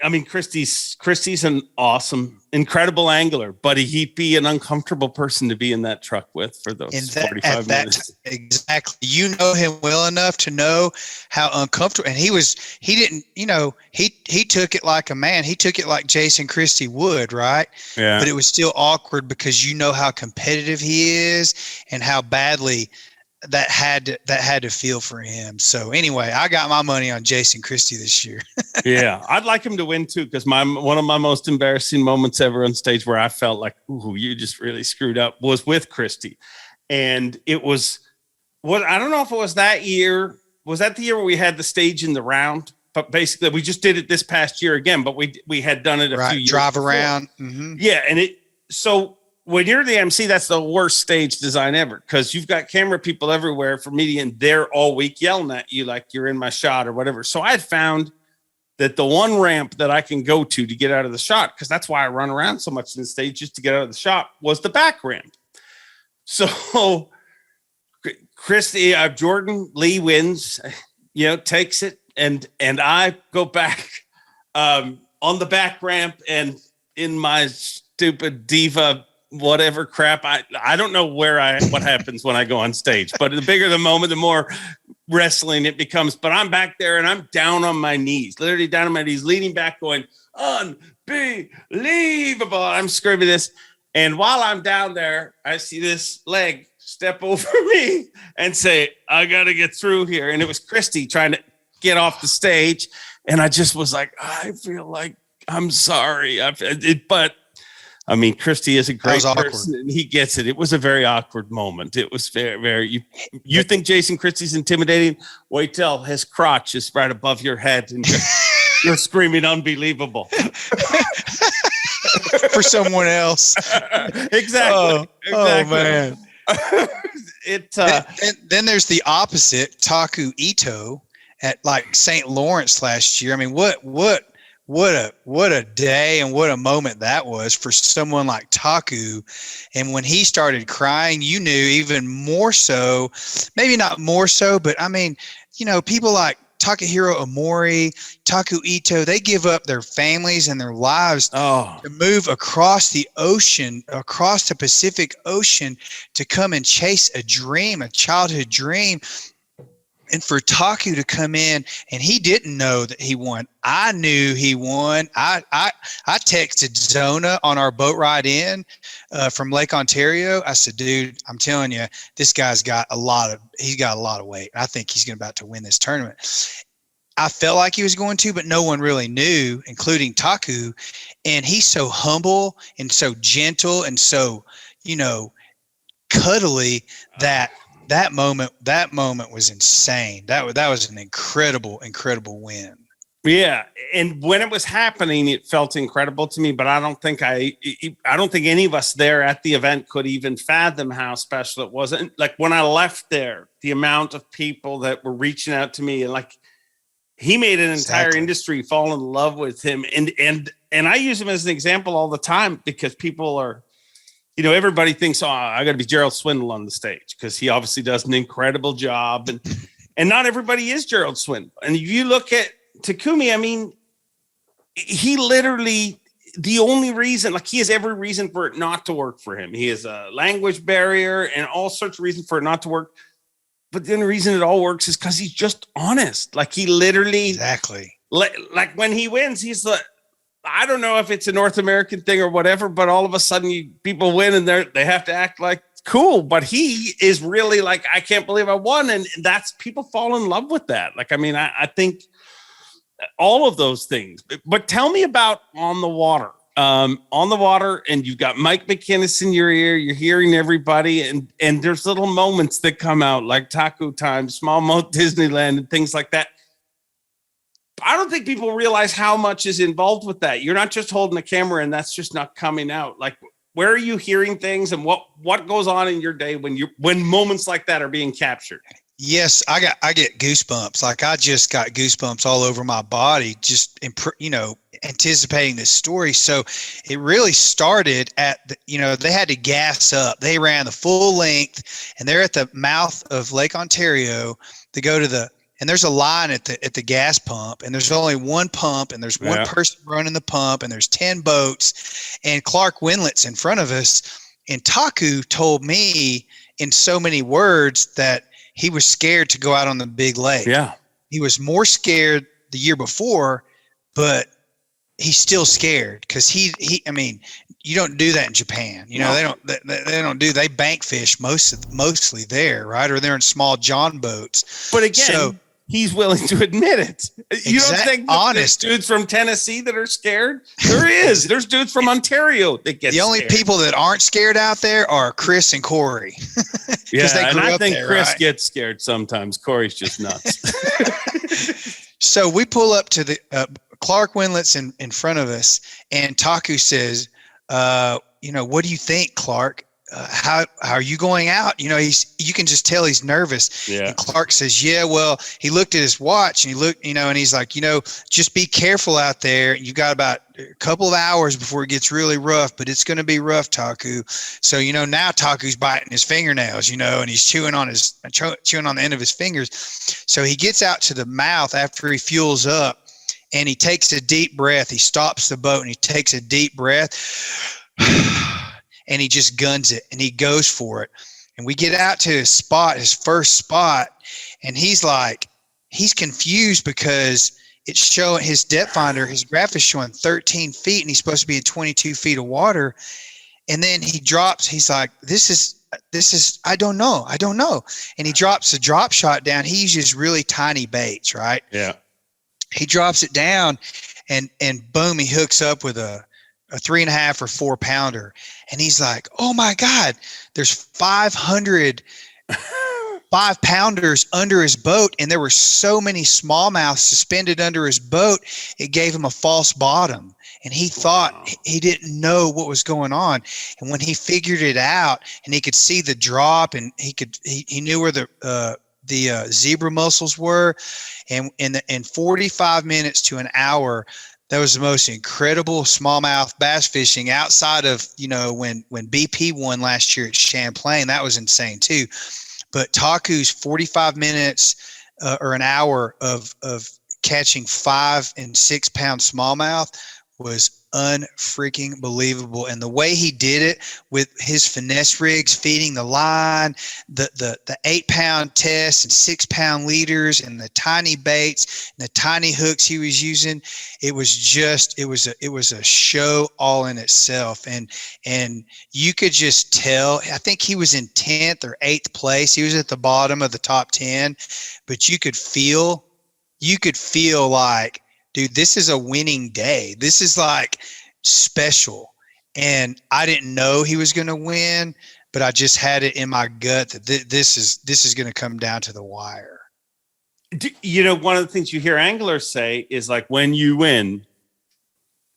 I mean, Christy's an awesome, incredible angler, but he'd be an uncomfortable person to be in that truck with for those 45 minutes. Exactly. You know him well enough to know how uncomfortable, and he didn't, he took it like a man. He took it like Jason Christie would, right? Yeah. But it was still awkward because you know how competitive he is and how badly that had to feel for him. So anyway, I got my money on Jason Christie this year. Yeah, I'd like him to win too, because one of my most embarrassing moments ever on stage where I felt like, ooh, you just really screwed up, was with Christie. And it was I don't know if it was that year. Was that the year where we had the stage in the round? But basically, we just did it this past year again, but we had done it a few years drive before. Around. Mm-hmm. Yeah, and so when you're the MC, that's the worst stage design ever, because you've got camera people everywhere for media, and they're all week yelling at you like you're in my shot or whatever. So I had found that the one ramp that I can go to get out of the shot, because that's why I run around so much in the stage just to get out of the shot, was the back ramp. So Christy, Jordan Lee wins, takes it, and I go back on the back ramp, and in my stupid diva whatever crap, I don't know what happens when I go on stage, but the bigger the moment, the more wrestling it becomes. But I'm back there and I'm down on my knees, literally down on my knees, leaning back, going, unbelievable. I'm screaming this. And while I'm down there, I see this leg step over me and say, I got to get through here. And it was Christy trying to get off the stage. And I just was like, I feel like I'm sorry. But I mean, Christy is a great person, and he gets it. It was a very awkward moment. It was very, very. You think Jason Christie's intimidating? Wait till his crotch is right above your head, and you're screaming, "Unbelievable!" For someone else. Exactly. Oh man. Then there's the opposite, Taku Ito at like St. Lawrence last year. I mean, what a day and what a moment that was for someone like Taku. And when he started crying, you knew even more so, maybe not more so, but I mean, people like Takahiro Omori, Taku Ito, they give up their families and their lives to move across the ocean, across the Pacific Ocean, to come and chase a dream, a childhood dream. And for Taku to come in, and he didn't know that he won. I knew he won. I texted Zona on our boat ride in from Lake Ontario. I said, dude, I'm telling you, this guy's got a lot of weight. I think he's about to win this tournament. I felt like he was going to, but no one really knew, including Taku. And he's so humble and so gentle and so, cuddly that moment was insane. That was an incredible win. Yeah, and when it was happening, it felt incredible to me. But I don't think any of us there at the event could even fathom how special it was. And like when I left there, the amount of people that were reaching out to me, and like he made an entire industry fall in love with him. And I use him as an example all the time, because people are. Everybody thinks, I got to be Gerald Swindle on the stage, because he obviously does an incredible job. And not everybody is Gerald Swindle. And if you look at Takumi, I mean, he literally, the only reason, like he has every reason for it not to work for him. He has a language barrier and all sorts of reasons for it not to work. But the only reason it all works is because he's just honest. Like he literally. Exactly. Like when he wins, he's like, I don't know if it's a North American thing or whatever, but all of a sudden people win and they have to act like cool. But he is really like, I can't believe I won. And that's, people fall in love with that. Like, I mean, I think all of those things, but tell me about On the Water. On the Water, and you've got Mike McInnes in your ear, you're hearing everybody, and there's little moments that come out like Taco Time, Small Mouth Disneyland, and things like that. I don't think people realize how much is involved with that. You're not just holding a camera and that's just not coming out. Like, where are you hearing things, and what goes on in your day when moments like that are being captured? Yes, I get goosebumps. Like I just got goosebumps all over my body, just anticipating this story. So it really started at they had to gas up. They ran the full length, and they're at the mouth of Lake Ontario. They go to and there's a line at the gas pump, and there's only one pump, and there's one person running the pump, and there's 10 boats, and Clark Wendlan's in front of us. And Taku told me in so many words that he was scared to go out on the big lake. Yeah. He was more scared the year before, but he's still scared because I mean, you don't do that in Japan. You know, they bank fish mostly there, right? Or they're in small John boats. But again, he's willing to admit it. You don't think there's dudes from Tennessee that are scared? There is. There's dudes from Ontario that get scared. The only people that aren't scared out there are Chris and Corey. Yeah, and I think Chris gets scared sometimes. Corey's just nuts. So we pull up to the Clark Wendlan's in front of us, and Taku says, what do you think, Clark? How are you going out? You know, you can just tell he's nervous. Yeah. And Clark says, yeah, well, he looked at his watch and he looked, and he's like, just be careful out there. You got about a couple of hours before it gets really rough, but it's going to be rough, Taku. So, now Taku's biting his fingernails, and he's chewing on the end of his fingers. So he gets out to the mouth after he fuels up, and he takes a deep breath. He stops the boat and he takes a deep breath. And he just guns it and he goes for it. And we get out to his first spot, and he's confused because it's showing his depth finder, his graph is showing 13 feet, and he's supposed to be in 22 feet of water. And then he drops, he's like, this is, I don't know. And he drops a drop shot down. He uses really tiny baits, right? Yeah. He drops it down and boom, he hooks up with a 3.5 or 4 pounder. And he's like, oh my God, there's 500 5-pounders under his boat. And there were so many smallmouth suspended under his boat. It gave him a false bottom. And he thought he didn't know what was going on. And when he figured it out and he could see the drop, and he knew where the zebra mussels were, and in 45 minutes to an hour, that was the most incredible smallmouth bass fishing outside of, when BP won last year at Champlain. That was insane too. But Taku's 45 minutes or an hour of catching 5 and 6 pound smallmouth was unfreaking believable. And the way he did it with his finesse rigs, feeding the line, the 8-pound tests and 6-pound leaders, and the tiny baits and the tiny hooks he was using, it was a show all in itself. And you could just tell, I think he was in 10th or 8th place. He was at the bottom of the top 10, but you could feel like, dude, this is a winning day. This is like special. And I didn't know he was going to win, but I just had it in my gut that this is going to come down to the wire. One of the things you hear anglers say is like, when you win,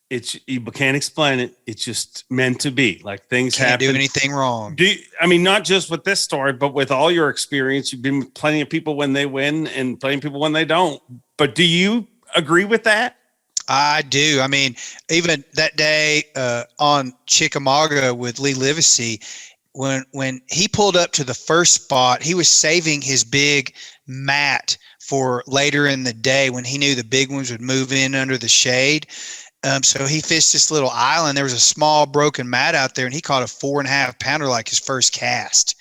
you can't explain it. It's just meant to be. Like, things happen. Can't do anything wrong. Not just with this story, but with all your experience. You've been with plenty of people when they win and plenty of people when they don't. But do you agree with that? I do. I mean, even that day on Chickamauga with Lee Livesey, when he pulled up to the first spot, he was saving his big mat for later in the day when he knew the big ones would move in under the shade. So he fished this little island. There was a small broken mat out there, and he caught a 4.5 pounder like his first cast.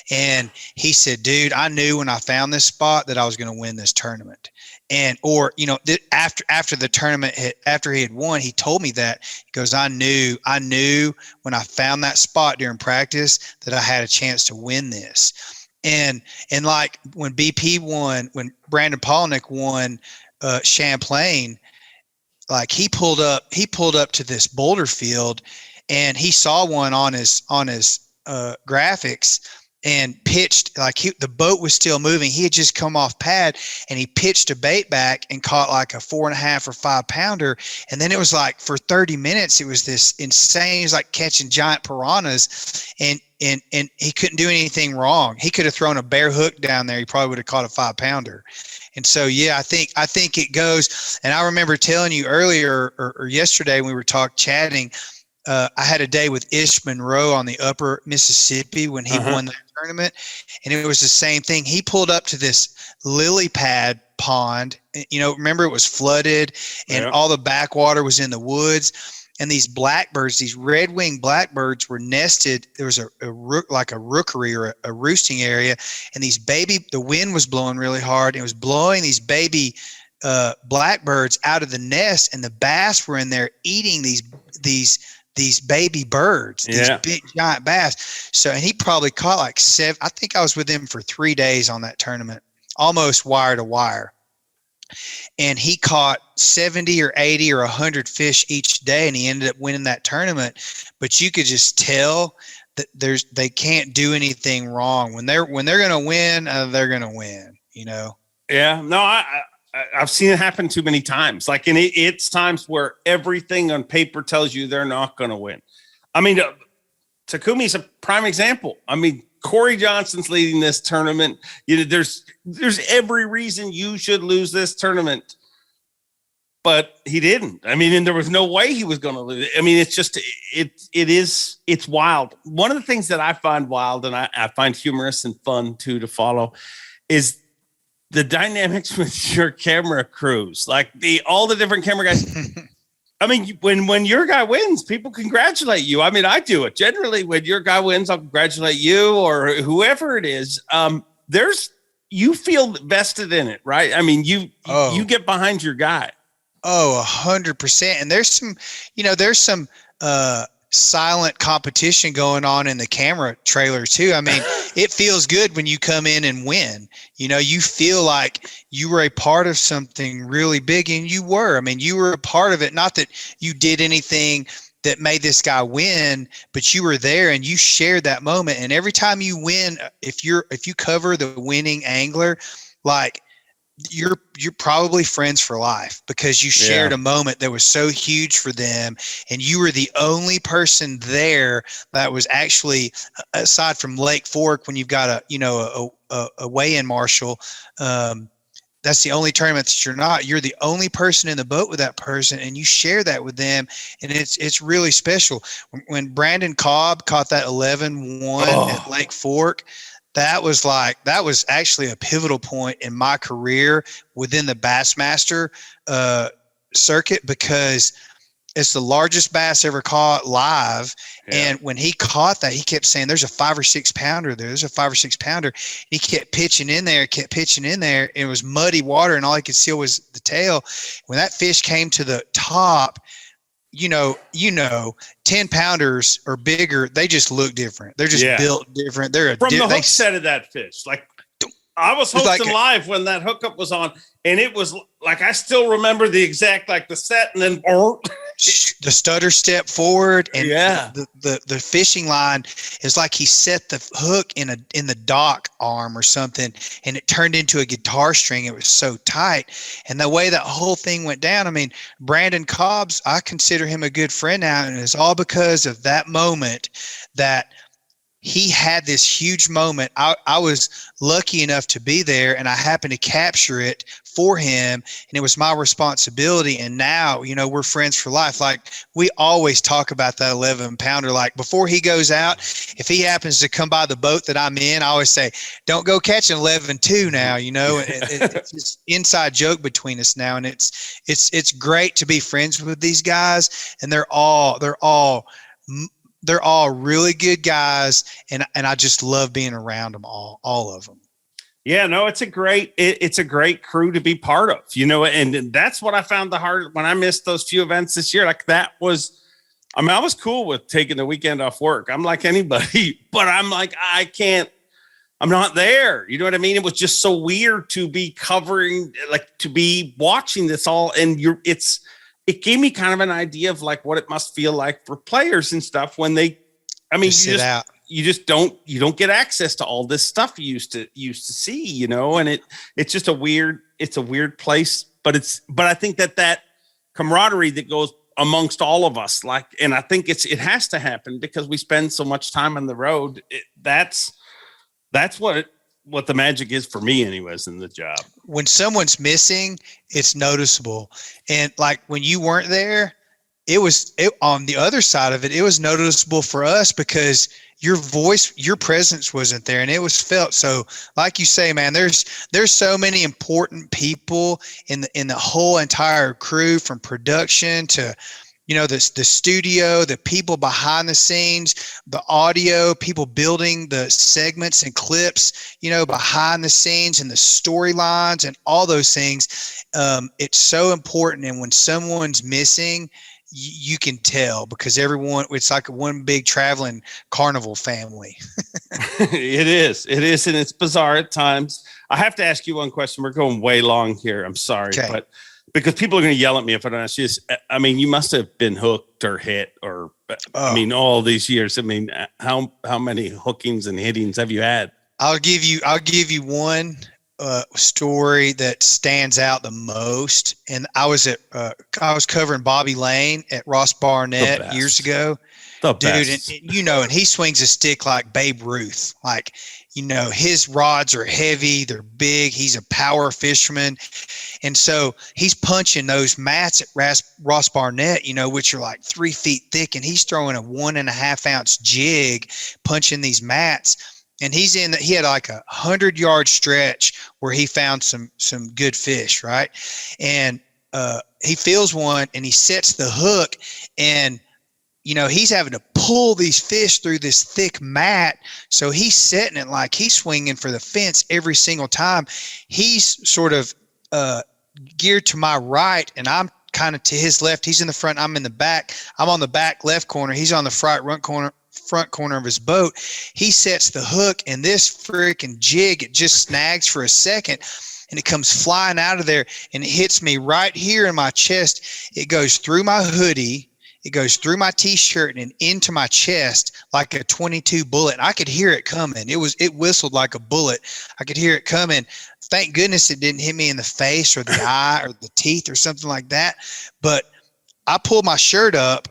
And he said, dude, I knew when I found this spot that I was going to win this tournament. After the tournament, after he had won, he told me that. He goes, I knew when I found that spot during practice that I had a chance to win this. And like when BP won, when Brandon Polnick won Champlain, like he pulled up to this boulder field, and he saw one on his graphics, and pitched, like the boat was still moving. He had just come off pad, and he pitched a bait back and caught like a 4.5 or 5 pounder. And then it was like for 30 minutes, it was this insane. It was like catching giant piranhas, and he couldn't do anything wrong. He could have thrown a bare hook down there. He probably would have caught a 5 pounder. And so, yeah, I think it goes. And I remember telling you earlier or yesterday when we were chatting, I had a day with Ish Monroe on the upper Mississippi when he won the tournament. And it was the same thing. He pulled up to this lily pad pond. You know, remember it was flooded and all the backwater was in the woods. And these blackbirds, these red-winged blackbirds were nested. There was a rookery or a roosting area. And the wind was blowing really hard. And it was blowing these baby blackbirds out of the nest. And the bass were in there eating these baby birds, these big giant bass. So, and he probably caught like 7. I think I was with him for 3 days on that tournament, almost wire to wire. And he caught 70 or 80 or 100 fish each day, and he ended up winning that tournament. But you could just tell that they can't do anything wrong when they're going to win. They're going to win. You know. Yeah. No, I've seen it happen too many times. Like, and it's times where everything on paper tells you they're not going to win. I mean, Takumi's a prime example. I mean, Corey Johnson's leading this tournament. You know, there's every reason you should lose this tournament, but he didn't. I mean, and there was no way he was going to lose. I mean, it's just it's wild. One of the things that I find wild and I find humorous and fun too to follow is the dynamics with your camera crews, like all the different camera guys. I mean, when your guy wins, people congratulate you. I mean, I do it generally. When your guy wins, I'll congratulate you or whoever it is. You feel vested in it, right? I mean, you get behind your guy. 100%. And there's some silent competition going on in the camera trailer too. I mean, it feels good when you come in and win. You know, you feel like you were a part of something really big, and you were. I mean, you were a part of it. Not that you did anything that made this guy win, but you were there and you shared that moment. And every time you win, if you cover the winning angler, like you're probably friends for life because you shared a moment that was so huge for them, and you were the only person there that was actually, aside from Lake Fork, when you've got a weigh-in marshal, that's the only tournament that you're the only person in the boat with that person, and you share that with them, and it's really special. When Brandon Cobb caught that 11-1 at Lake Fork, that was actually a pivotal point in my career within the Bassmaster circuit, because it's the largest bass ever caught live. Yeah. And when he caught that, he kept saying, there's a 5 or 6 pounder there. There's a 5 or 6 pounder. And he kept pitching in there. And it was muddy water, and all he could see was the tail. When that fish came to the top, 10 pounders or bigger, they just look different. They're just built different. From the hook set of that fish. Like, I was hosting live when that hookup was on, and it was like, I still remember the exact, like the set, and then the stutter step forward, and the fishing line is like he set the hook in the dock arm or something, and it turned into a guitar string. It was so tight, and the way that whole thing went down. I mean, Brandon Cobbs, I consider him a good friend now, and it's all because of that moment that he had this huge moment. I was lucky enough to be there, and I happened to capture it for him, and it was my responsibility. And now, we're friends for life. Like, we always talk about that 11-pounder. Like, before he goes out, if he happens to come by the boat that I'm in, I always say, don't go catch an 11-2 now, it's this inside joke between us now. And it's great to be friends with these guys, and they're all really good guys, and I just love being around them all of them. Yeah, no, it's a great crew to be part of, and that's what I found the hard when I missed those few events this year. Like, I was cool with taking the weekend off work. I'm like anybody, but I'm like, I'm not there. You know what I mean? It was just so weird to be covering, like, to be watching this all, and it gave me kind of an idea of like what it must feel like for players and stuff when you don't get access to all this stuff you used to see, and it's just a weird place, but I think that camaraderie that goes amongst all of us, like, and I think it has to happen because we spend so much time on the road. That's what the magic is for me anyways in the job. When someone's missing, it's noticeable. And like when you weren't there, on the other side of it, it was noticeable for us because your presence wasn't there, and it was felt. So like you say, man, there's so many important people in the whole entire crew, from production to, the studio, the people behind the scenes, the audio, people building the segments and clips, behind the scenes, and the storylines and all those things. It's so important. And when someone's missing, you can tell, because it's like one big traveling carnival family. It is. And it's bizarre at times. I have to ask you one question. We're going way long here. I'm sorry, okay. But because people are going to yell at me if I don't ask you this. I mean, you must have been hooked or hit, or all these years. I mean, how many hookings and hittings have you had? I'll give you one story that stands out the most. And I was covering Bobby Lane at Ross Barnett years ago. The dude, best. And he swings a stick like Babe Ruth. Like, his rods are heavy, they're big. He's a power fisherman. And so he's punching those mats at Ross Barnett, which are like 3 feet thick. And he's throwing a 1.5 ounce jig, punching these mats. And he had like 100-yard stretch where he found some good fish, right? And he feels one, and he sets the hook, and he's having to pull these fish through this thick mat. So he's setting it like he's swinging for the fence every single time. He's sort of geared to my right, and I'm kind of to his left. He's in the front, I'm in the back. I'm on the back left corner. He's on the front corner of his boat. He sets the hook, and this freaking jig, it just snags for a second, and it comes flying out of there, and it hits me right here in my chest. It goes through my hoodie, it goes through my t-shirt and into my chest like a 22 bullet. And I could hear it coming. It whistled like a bullet. I could hear it coming. Thank goodness it didn't hit me in the face or the eye or the teeth or something like that. But I pulled my shirt up,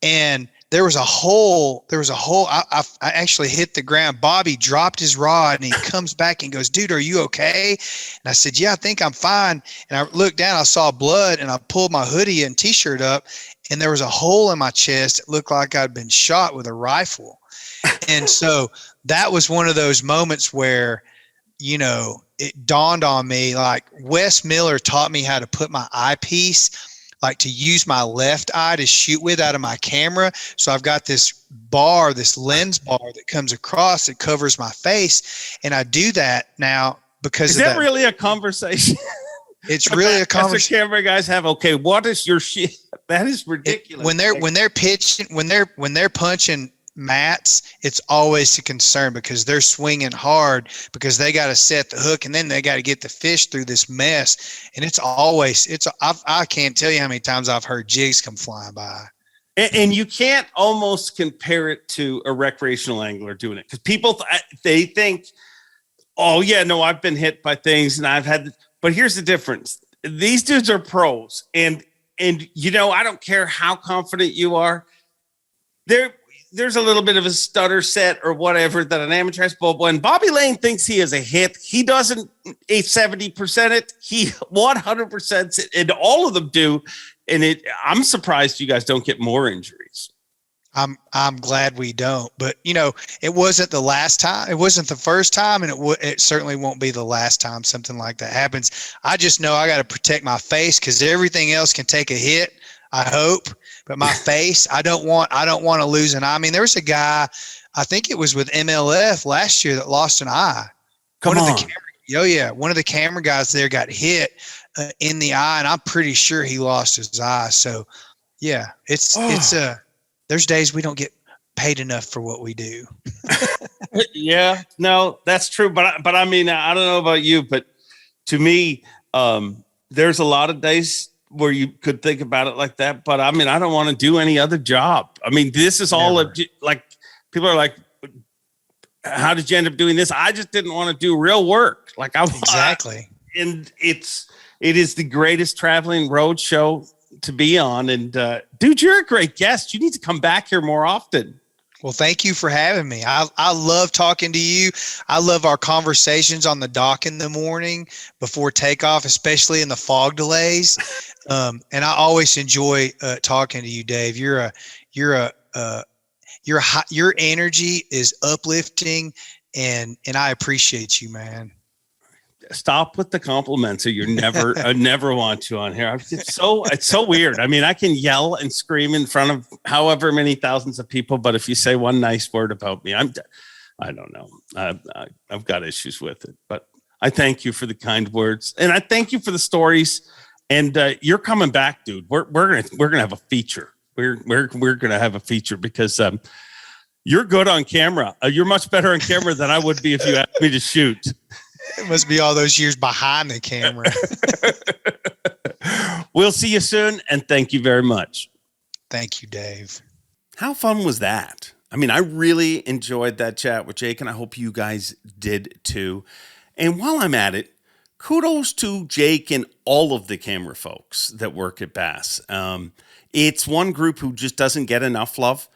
and there was a hole. I actually hit the ground. Bobby dropped his rod, and he comes back and goes, "Dude, are you okay?" And I said, "Yeah, I think I'm fine." And I looked down, I saw blood, and I pulled my hoodie and t-shirt up, and there was a hole in my chest. It looked like I'd been shot with a rifle. And so that was one of those moments where, it dawned on me, like Wes Miller taught me how to put my eyepiece, like to use my left eye to shoot with out of my camera. So I've got this lens bar that comes across that covers my face. And I do that now because is that really a conversation? It's really a conversation. That's the camera guys have. Okay, what is your shit? That is ridiculous. When they're pitching, when they're punching mats, it's always a concern because they're swinging hard because they got to set the hook, and then they got to get the fish through this mess. And I can't tell you how many times I've heard jigs come flying by. And you can't almost compare it to a recreational angler doing it, because people they think, oh yeah, no, I've been hit by things and I've had. But here's the difference: these dudes are pros, and I don't care how confident you are. There's a little bit of a stutter set or whatever that an amateur has. But when Bobby Lane thinks he is a hit, he doesn't 70% it. He 100% it, and all of them do. And I'm surprised you guys don't get more injuries. I'm glad we don't, but it wasn't the last time. It wasn't the first time, and it certainly won't be the last time something like that happens. I just know I got to protect my face, because everything else can take a hit, I hope, but my face, I don't want to lose an eye. I mean, there was a guy, I think it was with MLF last year, that lost an eye. One of the camera guys there got hit in the eye, and I'm pretty sure he lost his eye. So yeah, there's days we don't get paid enough for what we do. Yeah, no, that's true. But I mean, I don't know about you, but to me, there's a lot of days where you could think about it like that. But I mean, I don't want to do any other job. I mean, this is all like, people are like, how did you end up doing this? I just didn't want to do real work. Like exactly. And it is the greatest traveling road show to be on. And dude, you're a great guest. You need to come back here more often. Well, thank you for having me. I love talking to you. I love our conversations on the dock in the morning before takeoff, especially in the fog delays. And I always enjoy talking to you, Dave. Your energy is uplifting, and I appreciate you, man. Stop with the compliments, or I never want you on here. It's so weird. I mean, I can yell and scream in front of however many thousands of people, but if you say one nice word about me, I don't know. I've got issues with it, but I thank you for the kind words, and I thank you for the stories. And you're coming back, dude. We're gonna have a feature. We're gonna have a feature because you're good on camera. You're much better on camera than I would be if you asked me to shoot. It must be all those years behind the camera. We'll see you soon, and thank you very much. Thank you, Dave. How fun was that? I mean, I really enjoyed that chat with Jake, and I hope you guys did too. And while I'm at it, kudos to Jake and all of the camera folks that work at Bass. It's one group who just doesn't get enough love.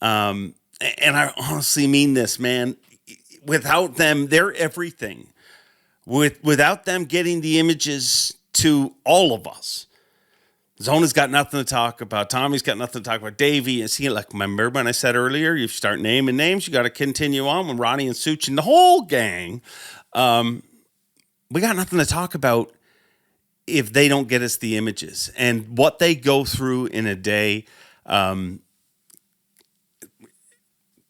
And I honestly mean this, man. Without them, they're everything. Without them getting the images to all of us, Zona's got nothing to talk about. Tommy's got nothing to talk about. Davey, and see, like, remember when I said earlier, you start naming names, you got to continue on when Ronnie and Such and the whole gang. We got nothing to talk about if they don't get us the images, and what they go through in a day.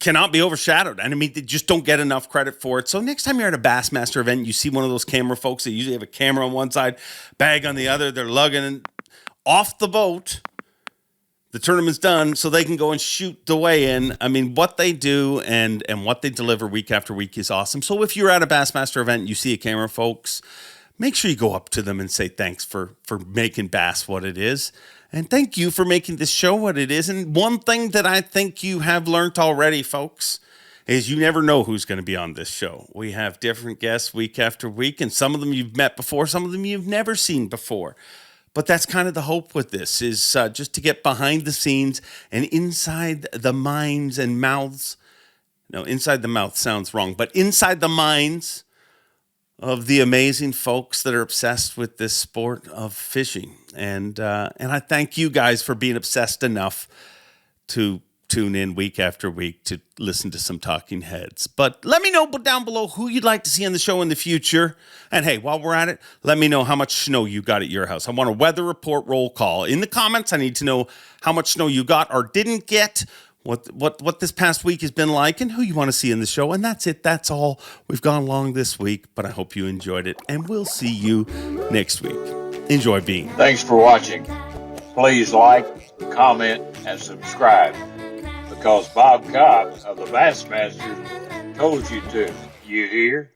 Cannot be overshadowed. And I mean, they just don't get enough credit for it. So next time you're at a Bassmaster event, and you see one of those camera folks that usually have a camera on one side, bag on the other, they're lugging off the boat. The tournament's done, so they can go and shoot the way in. I mean, what they do and what they deliver week after week is awesome. So if you're at a Bassmaster event and you see a camera folks, make sure you go up to them and say thanks for making Bass what it is. And thank you for making this show what it is. And one thing that I think you have learned already, folks, is you never know who's going to be on this show. We have different guests week after week, and some of them you've met before, some of them you've never seen before. But that's kind of the hope with this, is just to get behind the scenes and inside the minds and mouths. No, inside the mouth sounds wrong, but inside the minds of the amazing folks that are obsessed with this sport of fishing. And I thank you guys for being obsessed enough to tune in week after week to listen to some talking heads. But let me know down below who you'd like to see on the show in the future. And hey, while we're at it, let me know how much snow you got at your house. I want a weather report roll call. In the comments, I need to know how much snow you got or didn't get, what this past week has been like, and who you want to see in the show. And that's it. That's all. We've gone long this week, but I hope you enjoyed it. And we'll see you next week. Enjoy being. Thanks for watching. Please like, comment, and subscribe, because Bob Cobb of the Bassmasters told you to. You hear?